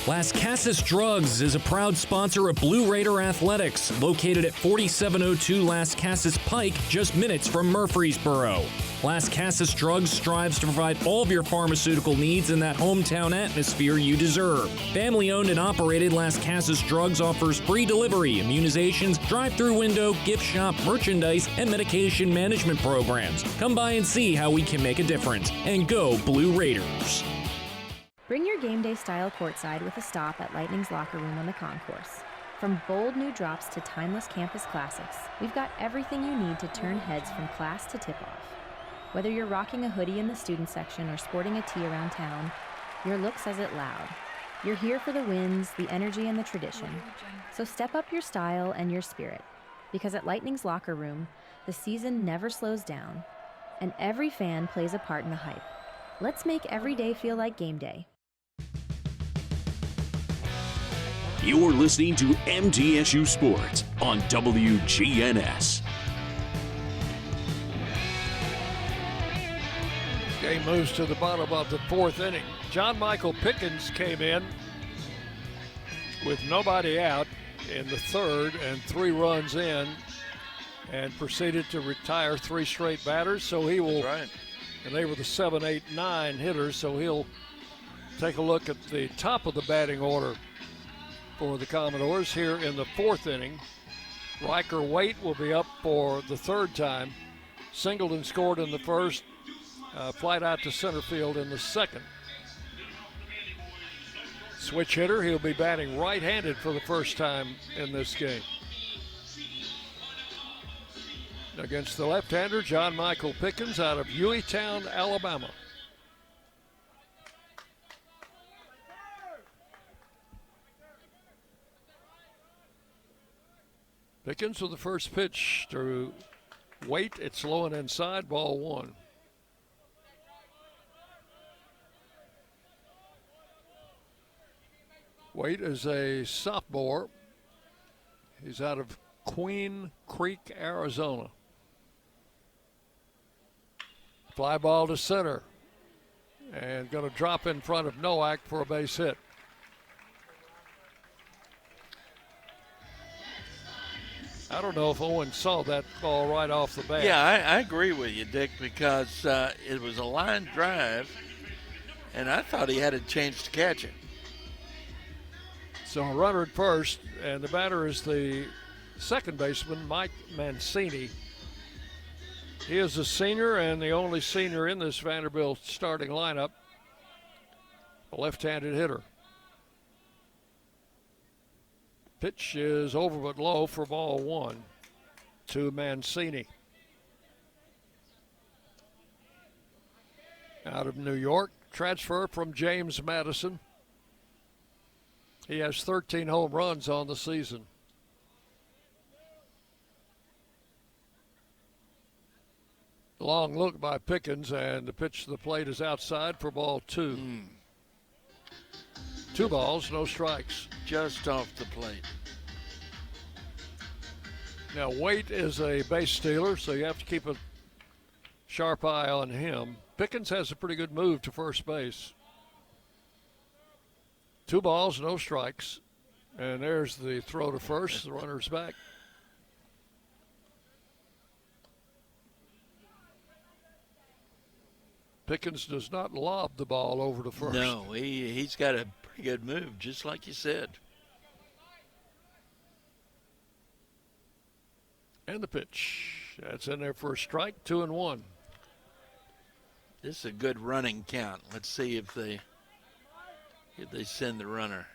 Las Casas Drugs is a proud sponsor of Blue Raider Athletics, located at 4702 Las Casas Pike, just minutes from Murfreesboro. Las Casas Drugs strives to provide all of your pharmaceutical needs in that hometown atmosphere you deserve. Family-owned and operated, Las Casas Drugs offers free delivery, immunizations, drive-through window, gift shop, merchandise, and medication management programs. Come by and see how we can make a difference. And go Blue Raiders! Bring your game day style courtside with a stop at Lightning's locker room on the concourse. From bold new drops to timeless campus classics, we've got everything you need to turn heads from class to tip-off. Whether you're rocking a hoodie in the student section or sporting a tee around town, your look says it loud. You're here for the wins, the energy, and the tradition. So step up your style and your spirit, because at Lightning's locker room, the season never slows down, and every fan plays a part in the hype. Let's make every day feel like game day. You're listening to MTSU Sports on WGNS. Game moves to the bottom of the fourth inning. John Michael Pickens came in with nobody out in the third and 3 runs in and proceeded to retire 3 straight batters. So he will, and they were the 7, 8, 9 hitters, so he'll take a look at the top of the batting order for the Commodores here in the fourth inning. Riker Waite will be up for the third time. Singleton scored in the first, flied out to center field in the second. Switch hitter, he'll be batting right-handed for the first time in this game. Against the left-hander, John Michael Pickens out of Hueytown, Alabama. Pickens with the first pitch to Waite. It's low and inside, ball 1. Waite is a sophomore. He's out of Queen Creek, Arizona. Fly ball to center. And going to drop in front of Nowak for a base hit. I don't know if Owen saw that ball right off the bat. Yeah, I agree with you, Dick, because it was a line drive, and I thought he had a chance to catch it. So a runner at first, and the batter is the second baseman, Mike Mancini. He is a senior and the only senior in this Vanderbilt starting lineup, a left-handed hitter. Pitch is over but low for ball 1 to Mancini. Out of New York, transfer from James Madison. He has 13 home runs on the season. Long look by Pickens, and the pitch to the plate is outside for ball 2. 2 balls, no strikes. Just off the plate. Now, Waite is a base stealer, so you have to keep a sharp eye on him. Pickens has a pretty good move to first base. 2 balls, no strikes. And there's the throw to first. The runner's back. Pickens does not lob the ball over to first. No, he's got a pretty good move, just like you said. And the pitch. That's in there for a strike, 2-1. This is a good running count. Let's see if they send the runner.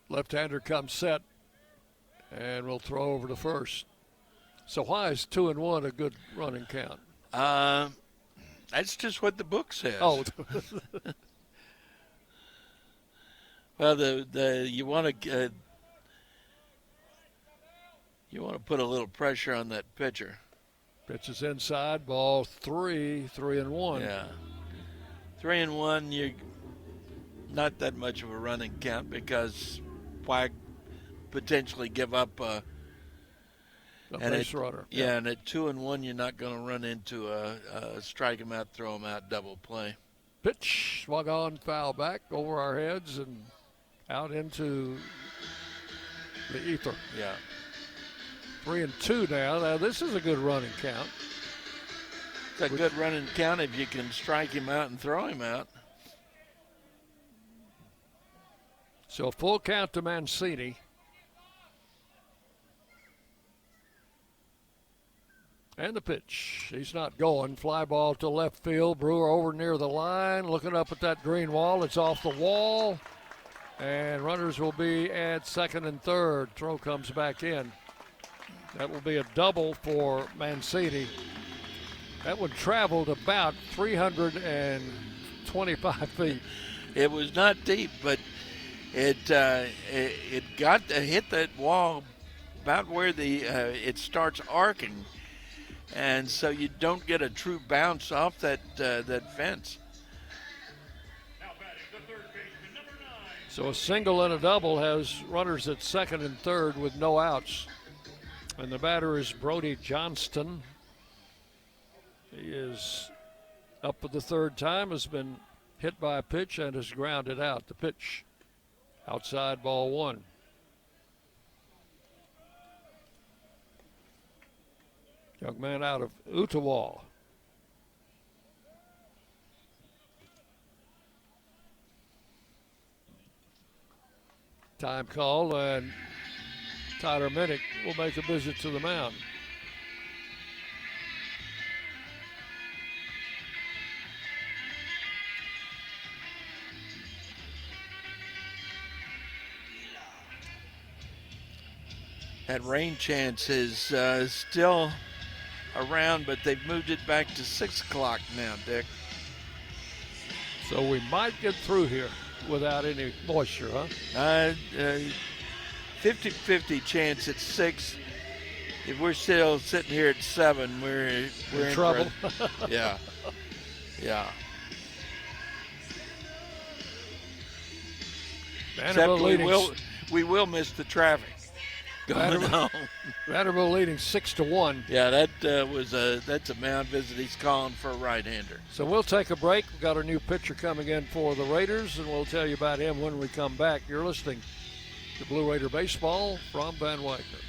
Left-hander comes set and will throw over to first. So why is 2-1 a good running count? That's just what the book says. Oh. Well, you want to put a little pressure on that pitcher. Pitch is inside, ball 3, 3-1. Yeah, 3-1. You're not that much of a running count because why potentially give up a base runner. Yeah, and at 2-1, you're not going to run into a strike him out, throw him out, double play. Pitch swung on, foul back over our heads and out into the ether. Yeah. 3-2 now. Now this is a good running count. It's a good running count if you can strike him out and throw him out. So full count to Mancini. And the pitch. He's not going. Fly ball to left field. Brewer over near the line. Looking up at that green wall. It's off the wall. And runners will be at second and third. Throw comes back in. That will be a double for Mancini. That one traveled about 325 feet. It was not deep, but it got hit that wall about where it starts arcing, and so you don't get a true bounce off that fence. So a single and a double has runners at second and third with no outs. And the batter is Brody Johnston. He is up for the third time, has been hit by a pitch and has grounded out. The pitch outside, ball one. Young man out of Ottawa. Time call, and Tyler Minnick will make a visit to the mound. That rain chance is still around, but they've moved it back to 6 o'clock now, Dick. So we might get through here without any moisture, huh? 50-50 chance at 6. If we're still sitting here at 7, we're in trouble. Yeah. Except we will miss the traffic going home. Vanderbilt leading 6-1. Yeah, that's a mound visit. He's calling for a right-hander. So we'll take a break. We've got a new pitcher coming in for the Raiders, and we'll tell you about him when we come back. You're listening to Blue Raider Baseball from Van Wycker.